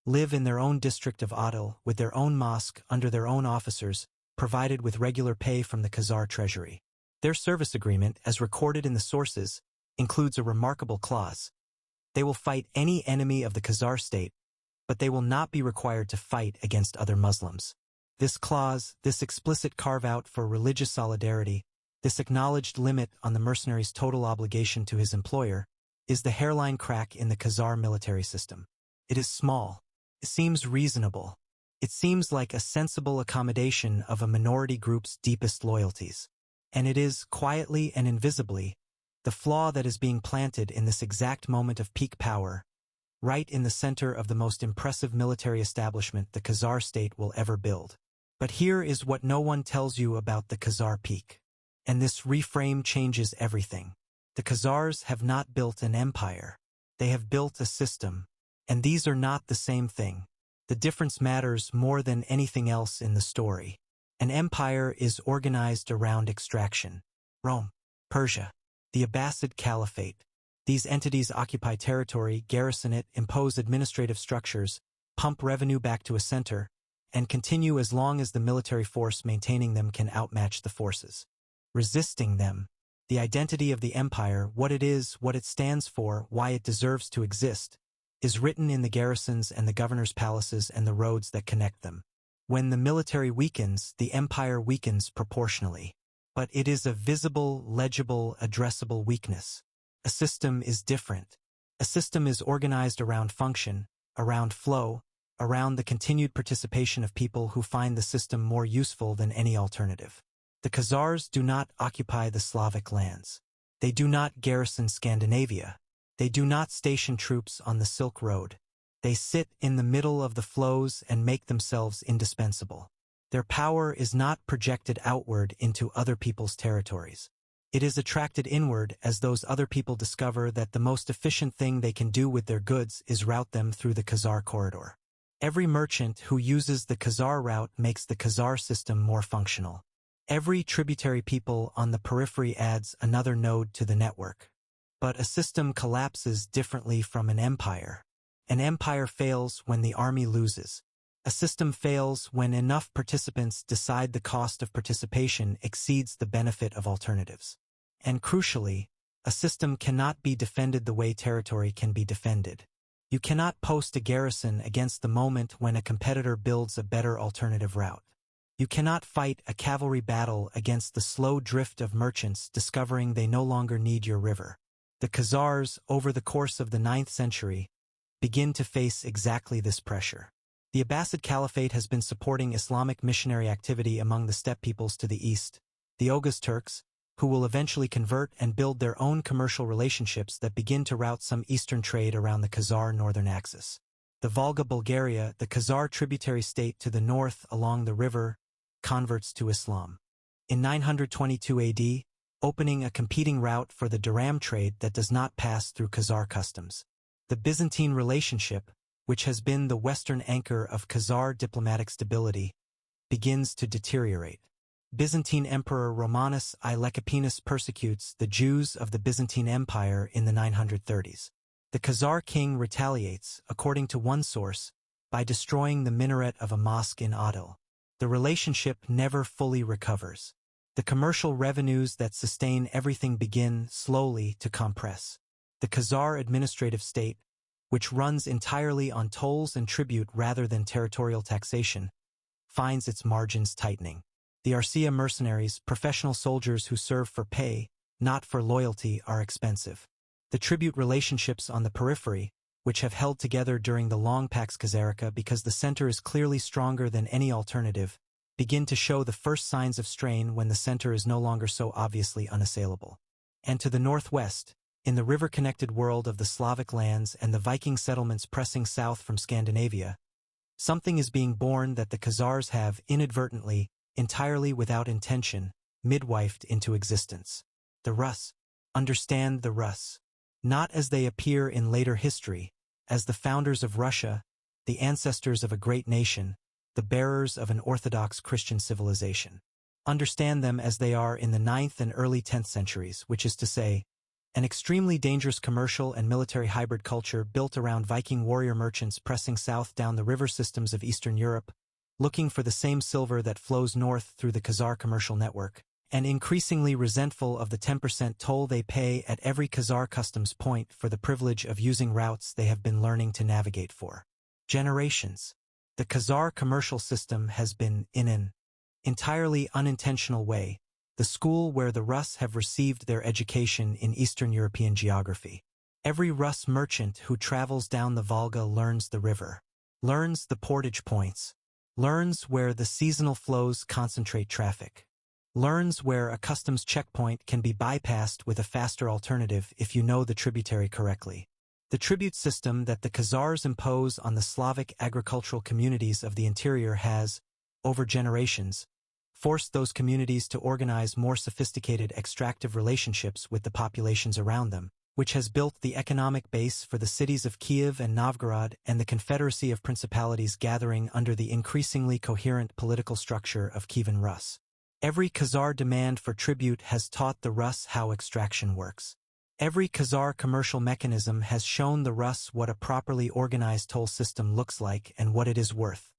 live in their own district of Adal, with their own mosque, under their own officers, provided with regular pay from the Khazar treasury. Their service agreement, as recorded in the sources, includes a remarkable clause. They will fight any enemy of the Khazar state, but they will not be required to fight against other Muslims. This clause, this explicit carve-out for religious solidarity, this acknowledged limit on the mercenary's total obligation to his employer, is the hairline crack in the Khazar military system. It is small. It seems reasonable. It seems like a sensible accommodation of a minority group's deepest loyalties. And it is, quietly and invisibly, the flaw that is being planted in this exact moment of peak power, right in the center of the most impressive military establishment the Khazar state will ever build. But here is what no one tells you about the Khazar peak. And this reframe changes everything. The Khazars have not built an empire. They have built a system. And these are not the same thing. The difference matters more than anything else in the story. An empire is organized around extraction. Rome, Persia, the Abbasid Caliphate. These entities occupy territory, garrison it, impose administrative structures, pump revenue back to a center, and continue as long as the military force maintaining them can outmatch the forces resisting them. The identity of the empire, what it is, what it stands for, why it deserves to exist, is written in the garrisons and the governor's palaces and the roads that connect them. When the military weakens, the empire weakens proportionally. But it is a visible, legible, addressable weakness. A system is different. A system is organized around function, around flow, around the continued participation of people who find the system more useful than any alternative. The Khazars do not occupy the Slavic lands. They do not garrison Scandinavia. They do not station troops on the Silk Road. They sit in the middle of the flows and make themselves indispensable. Their power is not projected outward into other people's territories. It is attracted inward as those other people discover that the most efficient thing they can do with their goods is route them through the Khazar corridor. Every merchant who uses the Khazar route makes the Khazar system more functional. Every tributary people on the periphery adds another node to the network. But a system collapses differently from an empire. An empire fails when the army loses. A system fails when enough participants decide the cost of participation exceeds the benefit of alternatives. And crucially, a system cannot be defended the way territory can be defended. You cannot post a garrison against the moment when a competitor builds a better alternative route. You cannot fight a cavalry battle against the slow drift of merchants discovering they no longer need your river. The Khazars, over the course of the 9th century, begin to face exactly this pressure. The Abbasid Caliphate has been supporting Islamic missionary activity among the steppe peoples to the east, the Oghuz Turks, who will eventually convert and build their own commercial relationships that begin to route some eastern trade around the Khazar northern axis. The Volga Bulgaria, the Khazar tributary state to the north along the river, converts to Islam. In 922 AD, opening a competing route for the dirham trade that does not pass through Khazar customs. The Byzantine relationship, which has been the Western anchor of Khazar diplomatic stability, begins to deteriorate. Byzantine Emperor Romanus I Lecapenus persecutes the Jews of the Byzantine Empire in the 930s. The Khazar king retaliates, according to one source, by destroying the minaret of a mosque in Adil. The relationship never fully recovers. The commercial revenues that sustain everything begin slowly to compress. The Khazar administrative state, which runs entirely on tolls and tribute rather than territorial taxation, finds its margins tightening. The Arsia mercenaries, professional soldiers who serve for pay, not for loyalty, are expensive. The tribute relationships on the periphery, which have held together during the long Pax Khazarica because the center is clearly stronger than any alternative, begin to show the first signs of strain when the center is no longer so obviously unassailable. And to the northwest, in the river-connected world of the Slavic lands and the Viking settlements pressing south from Scandinavia, something is being born that the Khazars have inadvertently, entirely without intention, midwifed into existence. The Rus. Understand the Rus. Not as they appear in later history, as the founders of Russia, the ancestors of a great nation, the bearers of an Orthodox Christian civilization. Understand them as they are in the 9th and early 10th centuries, which is to say, an extremely dangerous commercial and military hybrid culture built around Viking warrior merchants pressing south down the river systems of Eastern Europe, looking for the same silver that flows north through the Khazar commercial network, and increasingly resentful of the 10% toll they pay at every Khazar customs point for the privilege of using routes they have been learning to navigate for generations. The Khazar commercial system has been, in an entirely unintentional way, the school where the Rus have received their education in Eastern European geography. Every Rus merchant who travels down the Volga learns the river, learns the portage points, learns where the seasonal flows concentrate traffic, learns where a customs checkpoint can be bypassed with a faster alternative if you know the tributary correctly. The tribute system that the Khazars impose on the Slavic agricultural communities of the interior has, over generations, forced those communities to organize more sophisticated extractive relationships with the populations around them, which has built the economic base for the cities of Kiev and Novgorod and the confederacy of principalities gathering under the increasingly coherent political structure of Kievan Rus. Every Khazar demand for tribute has taught the Rus how extraction works. Every Khazar commercial mechanism has shown the Rus what a properly organized toll system looks like and what it is worth.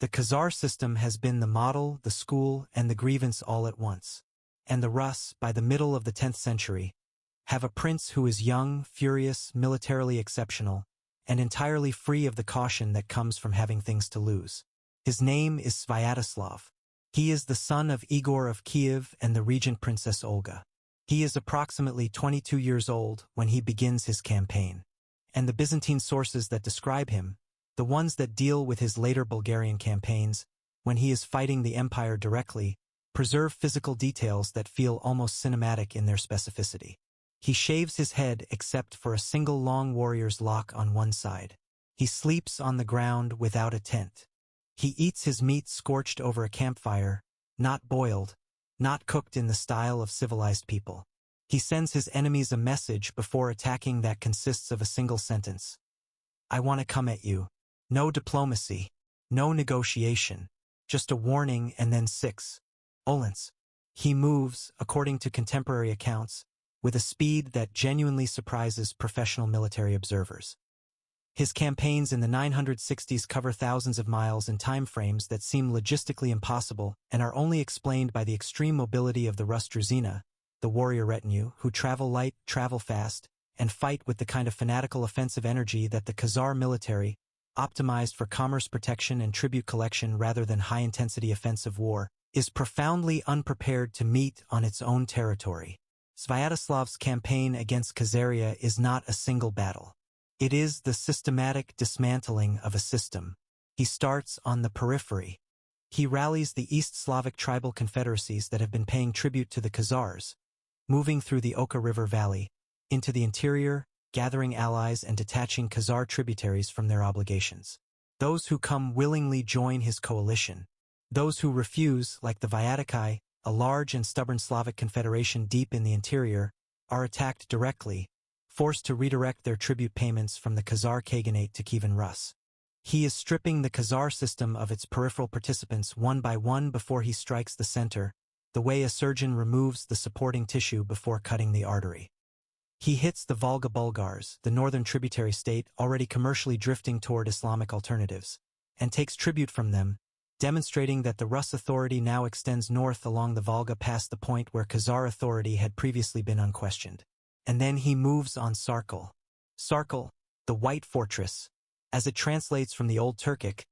The Khazar system has been the model, the school, and the grievance all at once. And the Rus, by the middle of the 10th century, have a prince who is young, furious, militarily exceptional, and entirely free of the caution that comes from having things to lose. His name is Sviatoslav. He is the son of Igor of Kiev and the regent Princess Olga. He is approximately 22 years old when he begins his campaign. And the Byzantine sources that describe him, the ones that deal with his later Bulgarian campaigns, when he is fighting the empire directly, preserve physical details that feel almost cinematic in their specificity. He shaves his head except for a single long warrior's lock on one side. He sleeps on the ground without a tent. He eats his meat scorched over a campfire, not boiled, not cooked in the style of civilized people. He sends his enemies a message before attacking that consists of a single sentence. I want to come at you. No diplomacy, no negotiation, just a warning and then 6 olents. He moves, according to contemporary accounts, with a speed that genuinely surprises professional military observers. His campaigns in the 960s cover thousands of miles in time frames that seem logistically impossible and are only explained by the extreme mobility of the Rus Druzina, the warrior retinue, who travel light, travel fast, and fight with the kind of fanatical offensive energy that the Khazar military, optimized for commerce protection and tribute collection rather than high-intensity offensive war, is profoundly unprepared to meet on its own territory. Sviatoslav's campaign against Khazaria is not a single battle. It is the systematic dismantling of a system. He starts on the periphery. He rallies the East Slavic tribal confederacies that have been paying tribute to the Khazars, moving through the Oka River Valley, into the interior, gathering allies and detaching Khazar tributaries from their obligations. Those who come willingly join his coalition. Those who refuse, like the Viatikai, a large and stubborn Slavic confederation deep in the interior, are attacked directly, forced to redirect their tribute payments from the Khazar Khaganate to Kievan Rus. He is stripping the Khazar system of its peripheral participants one by one before he strikes the center, the way a surgeon removes the supporting tissue before cutting the artery. He hits the Volga Bulgars, the northern tributary state already commercially drifting toward Islamic alternatives, and takes tribute from them, demonstrating that the Rus authority now extends north along the Volga past the point where Khazar authority had previously been unquestioned. And then he moves on Sarkal. Sarkal, the White Fortress, as it translates from the Old Turkic,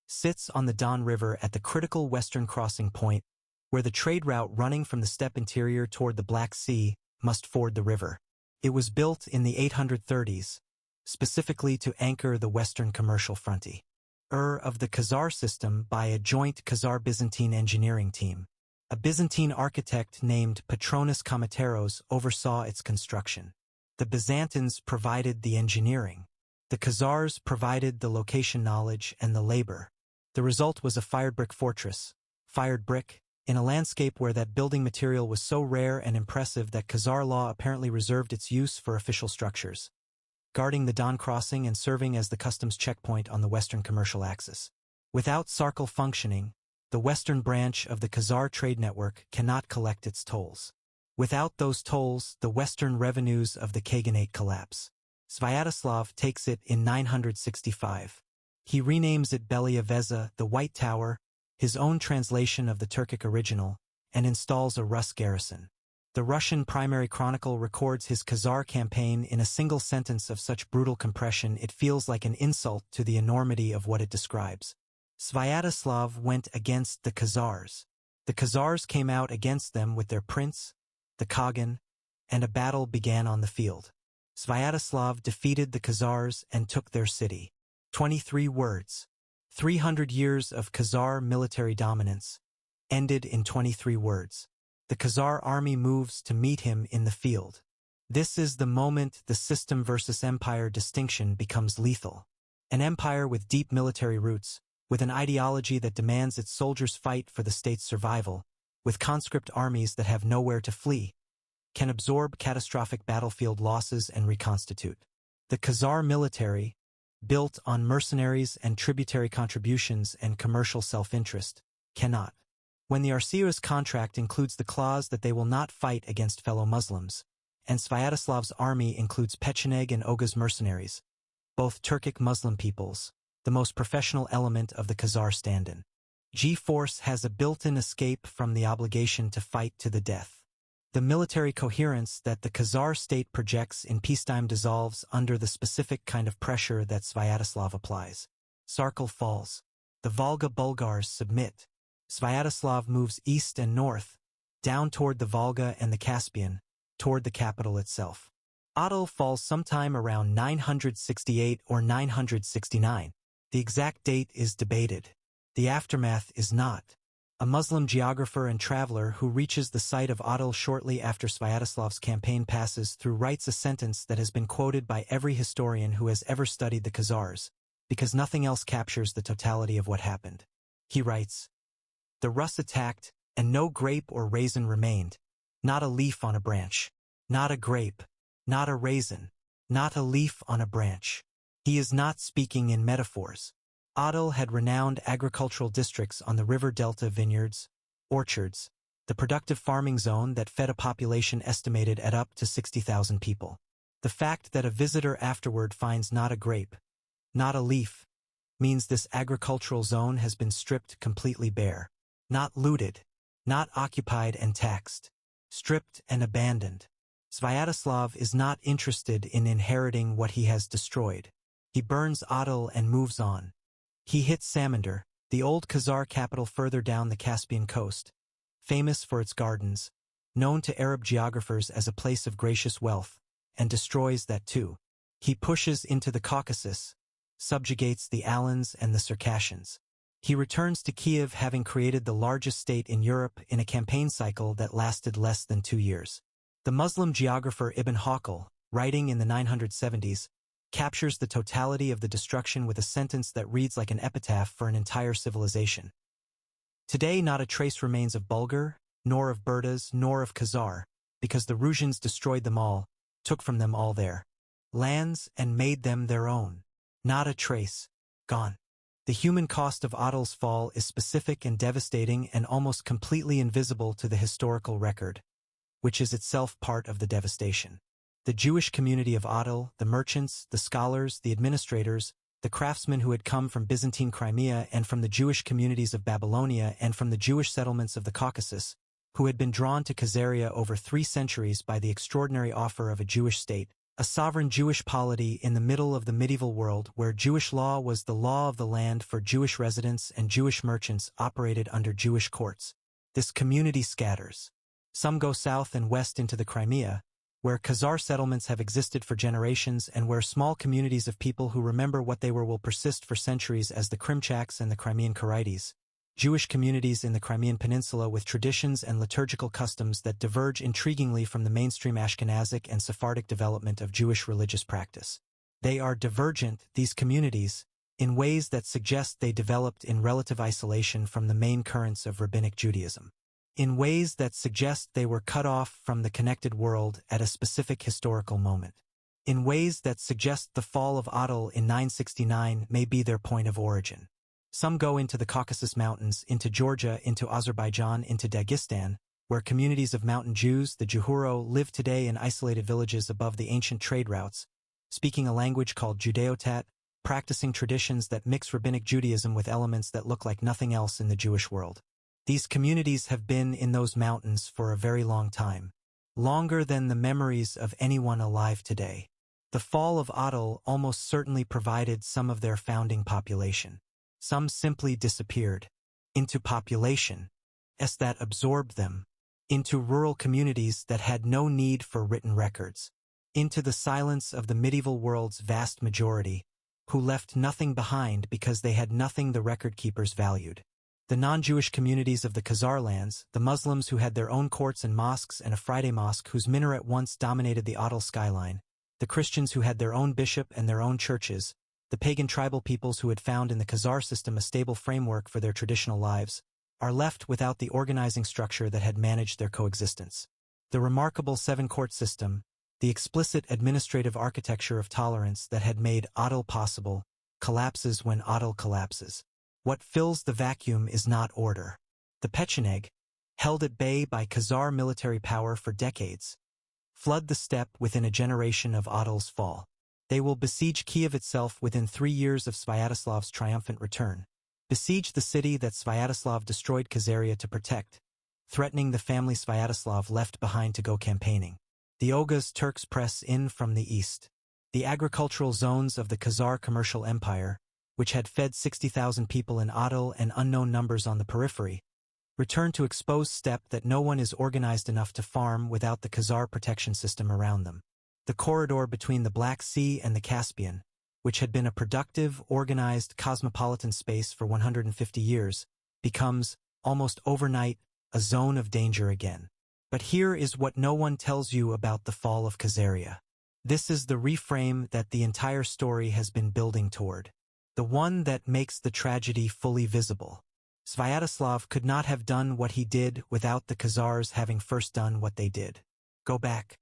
sits on the Don River at the critical western crossing point, where the trade route running from the steppe interior toward the Black Sea must ford the river. It was built in the 830s, specifically to anchor the western commercial frontier of the Khazar system by a joint Khazar-Byzantine engineering team. A Byzantine architect named Petronas Komateros oversaw its construction. The Byzantines provided the engineering. The Khazars provided the location knowledge and the labor. The result was a fired brick fortress, fired brick, in a landscape where that building material was so rare and impressive that Khazar law apparently reserved its use for official structures, guarding the Don crossing and serving as the customs checkpoint on the western commercial axis. Without Sarkal functioning, the western branch of the Khazar trade network cannot collect its tolls. Without those tolls, the western revenues of the Khaganate collapse. Sviatoslav takes it in 965. He renames it Belia Veza, the White Tower, his own translation of the Turkic original, and installs a Rus garrison. The Russian Primary Chronicle records his Khazar campaign in a single sentence of such brutal compression it feels like an insult to the enormity of what it describes. Sviatoslav went against the Khazars. The Khazars came out against them with their prince, the Khagan, and a battle began on the field. Sviatoslav defeated the Khazars and took their city. 23 words. 300 years of Khazar military dominance ended in 23 words. The Khazar army moves to meet him in the field. This is the moment the system versus empire distinction becomes lethal. An empire with deep military roots, with an ideology that demands its soldiers fight for the state's survival, with conscript armies that have nowhere to flee, can absorb catastrophic battlefield losses and reconstitute. The Khazar military, built on mercenaries and tributary contributions and commercial self-interest, cannot. When the Arceus contract includes the clause that they will not fight against fellow Muslims, and Sviatoslav's army includes Pecheneg and Oga's mercenaries, both Turkic Muslim peoples, the most professional element of the Khazar stand-in. G-Force has a built-in escape from the obligation to fight to the death. The military coherence that the Khazar state projects in peacetime dissolves under the specific kind of pressure that Sviatoslav applies. Sarkal falls. The Volga Bulgars submit. Sviatoslav moves east and north, down toward the Volga and the Caspian, toward the capital itself. Adil falls sometime around 968 or 969. The exact date is debated. The aftermath is not. A Muslim geographer and traveler who reaches the site of Adil shortly after Sviatoslav's campaign passes through writes a sentence that has been quoted by every historian who has ever studied the Khazars, because nothing else captures the totality of what happened. He writes, "The Rus attacked, and no grape or raisin remained, not a leaf on a branch, not a grape, not a raisin, not a leaf on a branch." He is not speaking in metaphors. Adil had renowned agricultural districts on the river delta, vineyards, orchards, the productive farming zone that fed a population estimated at up to 60,000 people. The fact that a visitor afterward finds not a grape, not a leaf, means this agricultural zone has been stripped completely bare, not looted, not occupied and taxed, stripped and abandoned. Sviatoslav is not interested in inheriting what he has destroyed. He burns Adil and moves on. He hits Samandar, the old Khazar capital further down the Caspian coast, famous for its gardens, known to Arab geographers as a place of gracious wealth, and destroys that too. He pushes into the Caucasus, subjugates the Alans and the Circassians. He returns to Kiev having created the largest state in Europe in a campaign cycle that lasted less than 2 years. The Muslim geographer Ibn Hawqal, writing in the 970s, captures the totality of the destruction with a sentence that reads like an epitaph for an entire civilization. Today not a trace remains of Bulgar, nor of Burdas, nor of Khazar, because the Rusians destroyed them all, took from them all their lands and made them their own. Not a trace. Gone. The human cost of Adal's fall is specific and devastating and almost completely invisible to the historical record, which is itself part of the devastation. The Jewish community of Adal, the merchants, the scholars, the administrators, the craftsmen who had come from Byzantine Crimea and from the Jewish communities of Babylonia and from the Jewish settlements of the Caucasus, who had been drawn to Khazaria over 3 centuries by the extraordinary offer of a Jewish state, a sovereign Jewish polity in the middle of the medieval world where Jewish law was the law of the land for Jewish residents and Jewish merchants operated under Jewish courts. This community scatters. Some go south and west into the Crimea, where Khazar settlements have existed for generations and where small communities of people who remember what they were will persist for centuries as the Krimchaks and the Crimean Karaites. Jewish communities in the Crimean Peninsula with traditions and liturgical customs that diverge intriguingly from the mainstream Ashkenazic and Sephardic development of Jewish religious practice. They are divergent, these communities, in ways that suggest they developed in relative isolation from the main currents of Rabbinic Judaism. In ways that suggest they were cut off from the connected world at a specific historical moment. In ways that suggest the fall of Adal in 969 may be their point of origin. Some go into the Caucasus Mountains, into Georgia, into Azerbaijan, into Dagestan, where communities of mountain Jews, the Juhuro, live today in isolated villages above the ancient trade routes, speaking a language called Judeotat, practicing traditions that mix Rabbinic Judaism with elements that look like nothing else in the Jewish world. These communities have been in those mountains for a very long time, longer than the memories of anyone alive today. The fall of Adal almost certainly provided some of their founding population. Some simply disappeared into population that absorbed them, into rural communities that had no need for written records, into the silence of the medieval world's vast majority, who left nothing behind because they had nothing the record keepers valued. The non-Jewish communities of the Khazar lands, the Muslims who had their own courts and mosques and a Friday mosque whose minaret once dominated the Adal skyline, the Christians who had their own bishop and their own churches, the pagan tribal peoples who had found in the Khazar system a stable framework for their traditional lives, are left without the organizing structure that had managed their coexistence. The remarkable 7-court system, the explicit administrative architecture of tolerance that had made Adal possible, collapses when Adal collapses. What fills the vacuum is not order. The Pecheneg, held at bay by Khazar military power for decades, flood the steppe within a generation of Adal's fall. They will besiege Kiev itself within 3 years of Sviatoslav's triumphant return. Besiege the city that Sviatoslav destroyed Khazaria to protect, threatening the family Sviatoslav left behind to go campaigning. The Oghuz Turks press in from the east. The agricultural zones of the Khazar commercial empire, which had fed 60,000 people in Adal and unknown numbers on the periphery, return to exposed steppe that no one is organized enough to farm without the Khazar protection system around them. The corridor between the Black Sea and the Caspian, which had been a productive, organized, cosmopolitan space for 150 years, becomes, almost overnight, a zone of danger again. But here is what no one tells you about the fall of Khazaria. This is the reframe that the entire story has been building toward. The one that makes the tragedy fully visible. Sviatoslav could not have done what he did without the Khazars having first done what they did. Go back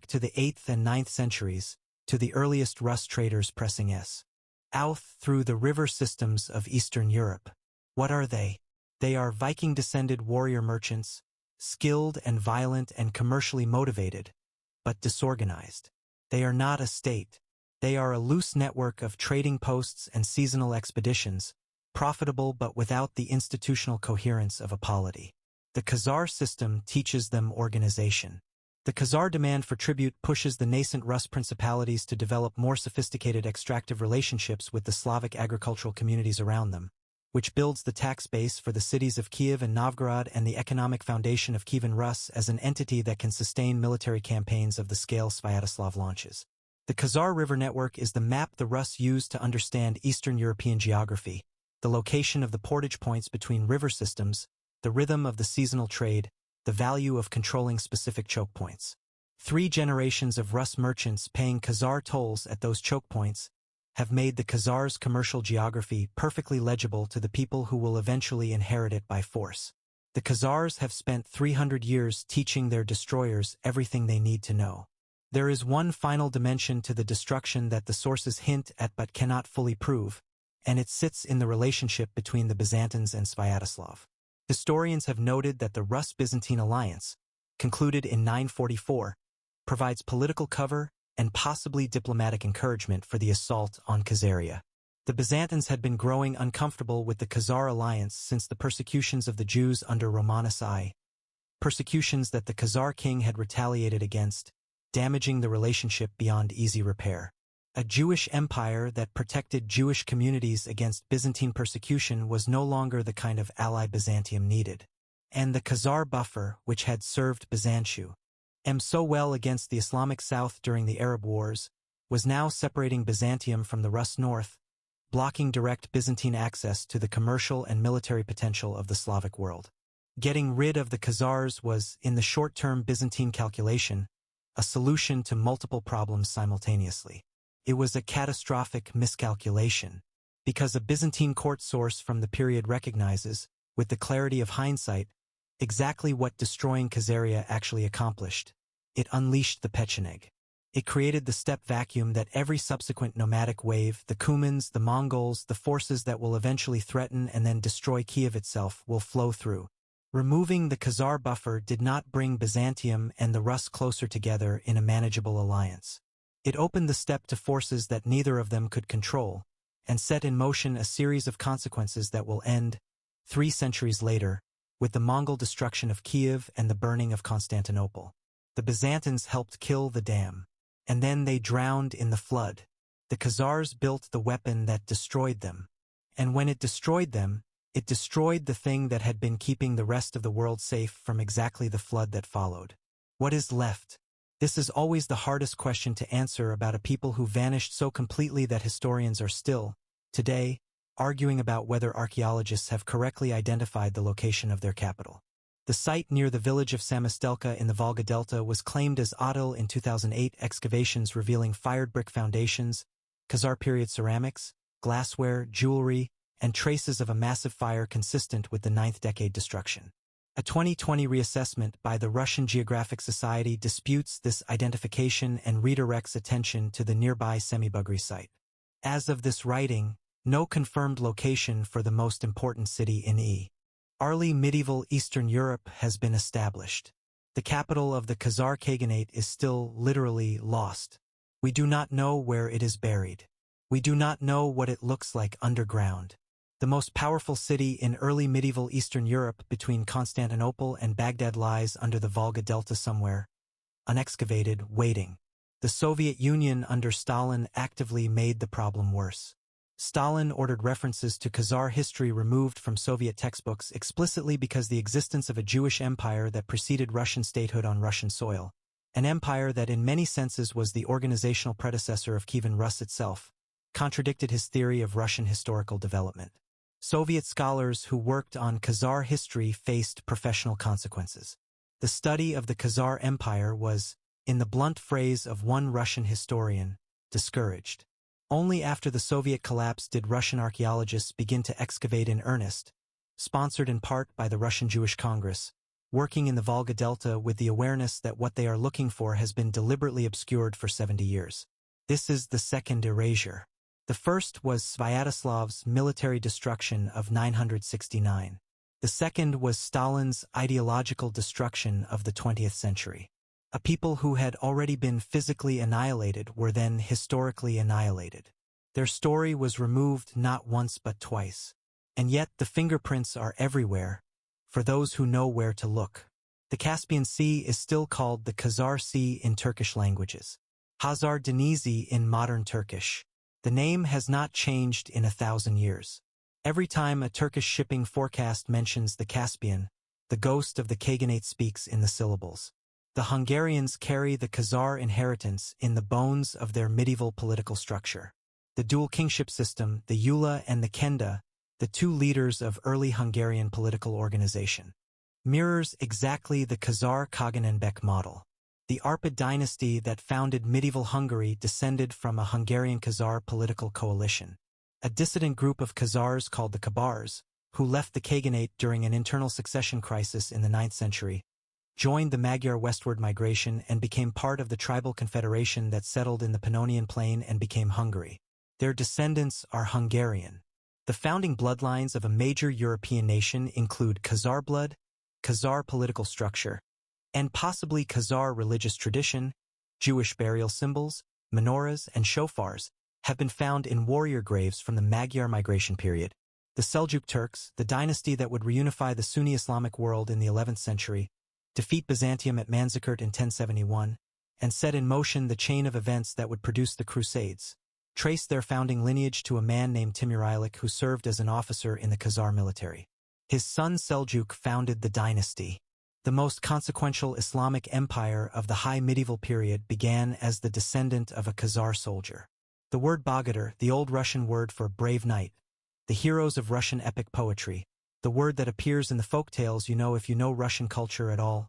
to the 8th and 9th centuries, to the earliest Rus traders pressing south through the river systems of Eastern Europe. What are they? They are Viking-descended warrior merchants, skilled and violent and commercially motivated, but disorganized. They are not a state. They are a loose network of trading posts and seasonal expeditions, profitable but without the institutional coherence of a polity. The Khazar system teaches them organization. The Khazar demand for tribute pushes the nascent Rus principalities to develop more sophisticated extractive relationships with the Slavic agricultural communities around them, which builds the tax base for the cities of Kiev and Novgorod and the economic foundation of Kievan Rus as an entity that can sustain military campaigns of the scale Sviatoslav launches. The Khazar River network is the map the Rus use to understand Eastern European geography, the location of the portage points between river systems, the rhythm of the seasonal trade, the value of controlling specific choke points. 3 generations of Rus merchants paying Khazar tolls at those choke points have made the Khazars' commercial geography perfectly legible to the people who will eventually inherit it by force. The Khazars have spent 300 years teaching their destroyers everything they need to know. There is one final dimension to the destruction that the sources hint at but cannot fully prove, and it sits in the relationship between the Byzantines and Sviatoslav. Historians have noted that the Rus-Byzantine alliance, concluded in 944, provides political cover and possibly diplomatic encouragement for the assault on Khazaria. The Byzantines had been growing uncomfortable with the Khazar alliance since the persecutions of the Jews under Romanus I, persecutions that the Khazar king had retaliated against, damaging the relationship beyond easy repair. A Jewish empire that protected Jewish communities against Byzantine persecution was no longer the kind of ally Byzantium needed. And the Khazar buffer, which had served Byzantium so well against the Islamic south during the Arab Wars, was now separating Byzantium from the Rus north, blocking direct Byzantine access to the commercial and military potential of the Slavic world. Getting rid of the Khazars was, in the short-term Byzantine calculation, a solution to multiple problems simultaneously. It was a catastrophic miscalculation, because a Byzantine court source from the period recognizes, with the clarity of hindsight, exactly what destroying Khazaria actually accomplished. It unleashed the Pecheneg. It created the steppe vacuum that every subsequent nomadic wave, the Cumans, the Mongols, the forces that will eventually threaten and then destroy Kiev itself, will flow through. Removing the Khazar buffer did not bring Byzantium and the Rus closer together in a manageable alliance. It opened the steppe to forces that neither of them could control, and set in motion a series of consequences that will end, 3 centuries later, with the Mongol destruction of Kiev and the burning of Constantinople. The Byzantines helped kill the dam, and then they drowned in the flood. The Khazars built the weapon that destroyed them, and when it destroyed them, it destroyed the thing that had been keeping the rest of the world safe from exactly the flood that followed. What is left? This is always the hardest question to answer about a people who vanished so completely that historians are still, today, arguing about whether archaeologists have correctly identified the location of their capital. The site near the village of Samastelka in the Volga Delta was claimed as Atil in 2008 excavations revealing fired brick foundations, Khazar period ceramics, glassware, jewelry, and traces of a massive fire consistent with the 9th decade destruction. A 2020 reassessment by the Russian Geographic Society disputes this identification and redirects attention to the nearby Semibugri site. As of this writing, no confirmed location for the most important city in early medieval Eastern Europe has been established. The capital of the Khazar Khaganate is still literally lost. We do not know where it is buried. We do not know what it looks like underground. The most powerful city in early medieval Eastern Europe between Constantinople and Baghdad lies under the Volga Delta somewhere, unexcavated, waiting. The Soviet Union under Stalin actively made the problem worse. Stalin ordered references to Khazar history removed from Soviet textbooks explicitly because the existence of a Jewish empire that preceded Russian statehood on Russian soil, an empire that in many senses was the organizational predecessor of Kievan Rus itself, contradicted his theory of Russian historical development. Soviet scholars who worked on Khazar history faced professional consequences. The study of the Khazar Empire was, in the blunt phrase of one Russian historian, discouraged. Only after the Soviet collapse did Russian archaeologists begin to excavate in earnest, sponsored in part by the Russian Jewish Congress, working in the Volga Delta with the awareness that what they are looking for has been deliberately obscured for 70 years. This is the second erasure. The first was Sviatoslav's military destruction of 969. The second was Stalin's ideological destruction of the 20th century. A people who had already been physically annihilated were then historically annihilated. Their story was removed not once but twice. And yet the fingerprints are everywhere, for those who know where to look. The Caspian Sea is still called the Khazar Sea in Turkish languages. Khazar Denizi in modern Turkish. The name has not changed in 1,000 years. Every time a Turkish shipping forecast mentions the Caspian, the ghost of the Khaganate speaks in the syllables. The Hungarians carry the Khazar inheritance in the bones of their medieval political structure. The dual kingship system, the Ula and the Kenda, the 2 leaders of early Hungarian political organization, mirrors exactly the Khazar Kaganenbek model. The Arpad dynasty that founded medieval Hungary descended from a Hungarian Khazar political coalition. A dissident group of Khazars called the Khazars, who left the Khaganate during an internal succession crisis in the 9th century, joined the Magyar westward migration and became part of the tribal confederation that settled in the Pannonian Plain and became Hungary. Their descendants are Hungarian. The founding bloodlines of a major European nation include Khazar blood, Khazar political structure, and possibly Khazar religious tradition. Jewish burial symbols, menorahs, and shofars have been found in warrior graves from the Magyar migration period. The Seljuk Turks, the dynasty that would reunify the Sunni Islamic world in the 11th century, defeat Byzantium at Manzikert in 1071, and set in motion the chain of events that would produce the Crusades, trace their founding lineage to a man named Timur-Ilik who served as an officer in the Khazar military. His son Seljuk founded the dynasty. The most consequential Islamic empire of the high medieval period began as the descendant of a Khazar soldier. The word Bogatyr, the Old Russian word for brave knight, the heroes of Russian epic poetry, the word that appears in the folktales you know if you know Russian culture at all,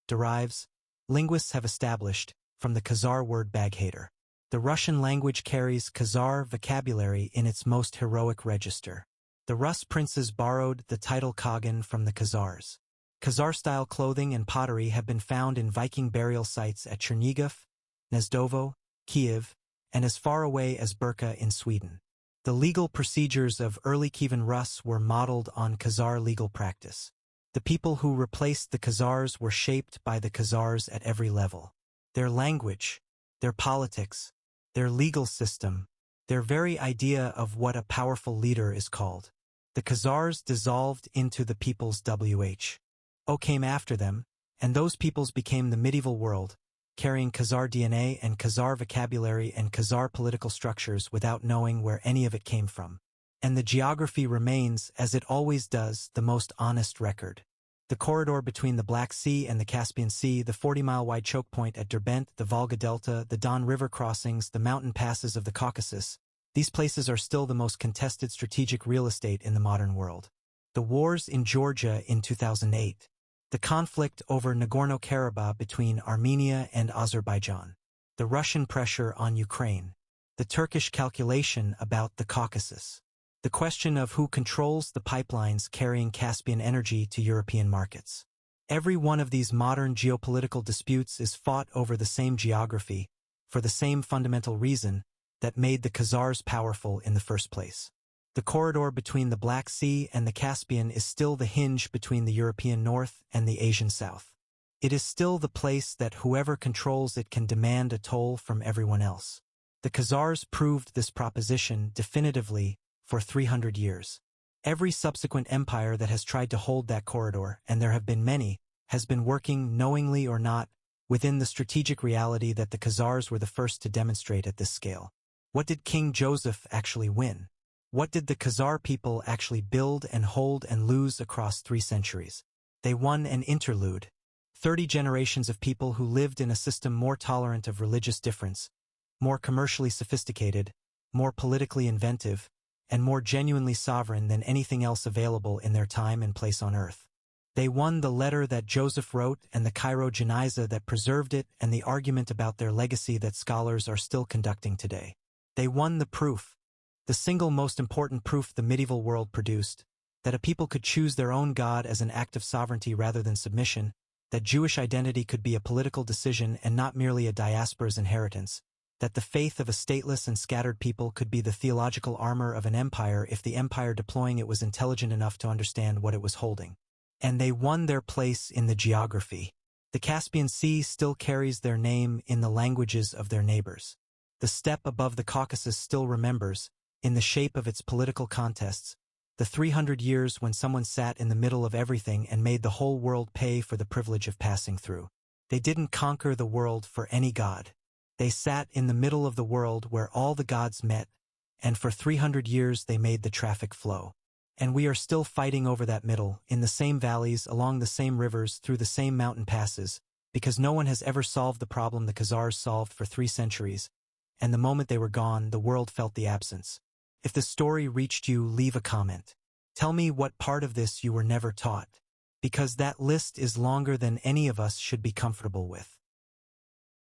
derives, linguists have established, from the Khazar word baghater. The Russian language carries Khazar vocabulary in its most heroic register. The Rus princes borrowed the title Khagan from the Khazars. Khazar-style clothing and pottery have been found in Viking burial sites at Chernigov, Gnezdovo, Kiev, and as far away as Burka in Sweden. The legal procedures of early Kievan Rus were modeled on Khazar legal practice. The people who replaced the Khazars were shaped by the Khazars at every level. Their language, their politics, their legal system, their very idea of what a powerful leader is called. The Khazars dissolved into the peoples who came after them, and those peoples became the medieval world, carrying Khazar DNA and Khazar vocabulary and Khazar political structures without knowing where any of it came from. And the geography remains, as it always does, the most honest record. The corridor between the Black Sea and the Caspian Sea, the 40-mile-wide choke point at Derbent, the Volga Delta, the Don River crossings, the mountain passes of the Caucasus, these places are still the most contested strategic real estate in the modern world. The wars in Georgia in 2008. The conflict over Nagorno-Karabakh between Armenia and Azerbaijan. The Russian pressure on Ukraine. The Turkish calculation about the Caucasus. The question of who controls the pipelines carrying Caspian energy to European markets. Every one of these modern geopolitical disputes is fought over the same geography, for the same fundamental reason that made the Khazars powerful in the first place. The corridor between the Black Sea and the Caspian is still the hinge between the European North and the Asian South. It is still the place that whoever controls it can demand a toll from everyone else. The Khazars proved this proposition definitively for 300 years. Every subsequent empire that has tried to hold that corridor, and there have been many, has been working, knowingly or not, within the strategic reality that the Khazars were the first to demonstrate at this scale. What did King Joseph actually win? What did the Khazar people actually build and hold and lose across 3 centuries? They won an interlude. 30 generations of people who lived in a system more tolerant of religious difference, more commercially sophisticated, more politically inventive, and more genuinely sovereign than anything else available in their time and place on earth. They won the letter that Joseph wrote and the Cairo Genizah that preserved it and the argument about their legacy that scholars are still conducting today. They won the proof, the single most important proof the medieval world produced, that a people could choose their own God as an act of sovereignty rather than submission, that Jewish identity could be a political decision and not merely a diaspora's inheritance, that the faith of a stateless and scattered people could be the theological armor of an empire if the empire deploying it was intelligent enough to understand what it was holding. And they won their place in the geography. The Caspian Sea still carries their name in the languages of their neighbors. The steppe above the Caucasus still remembers, in the shape of its political contests, the 300 years when someone sat in the middle of everything and made the whole world pay for the privilege of passing through. They didn't conquer the world for any god. They sat in the middle of the world where all the gods met, and for 300 years they made the traffic flow. And we are still fighting over that middle, in the same valleys, along the same rivers, through the same mountain passes, because no one has ever solved the problem the Khazars solved for 3 centuries, and the moment they were gone, the world felt the absence. If the story reached you, leave a comment. Tell me what part of this you were never taught, because that list is longer than any of us should be comfortable with.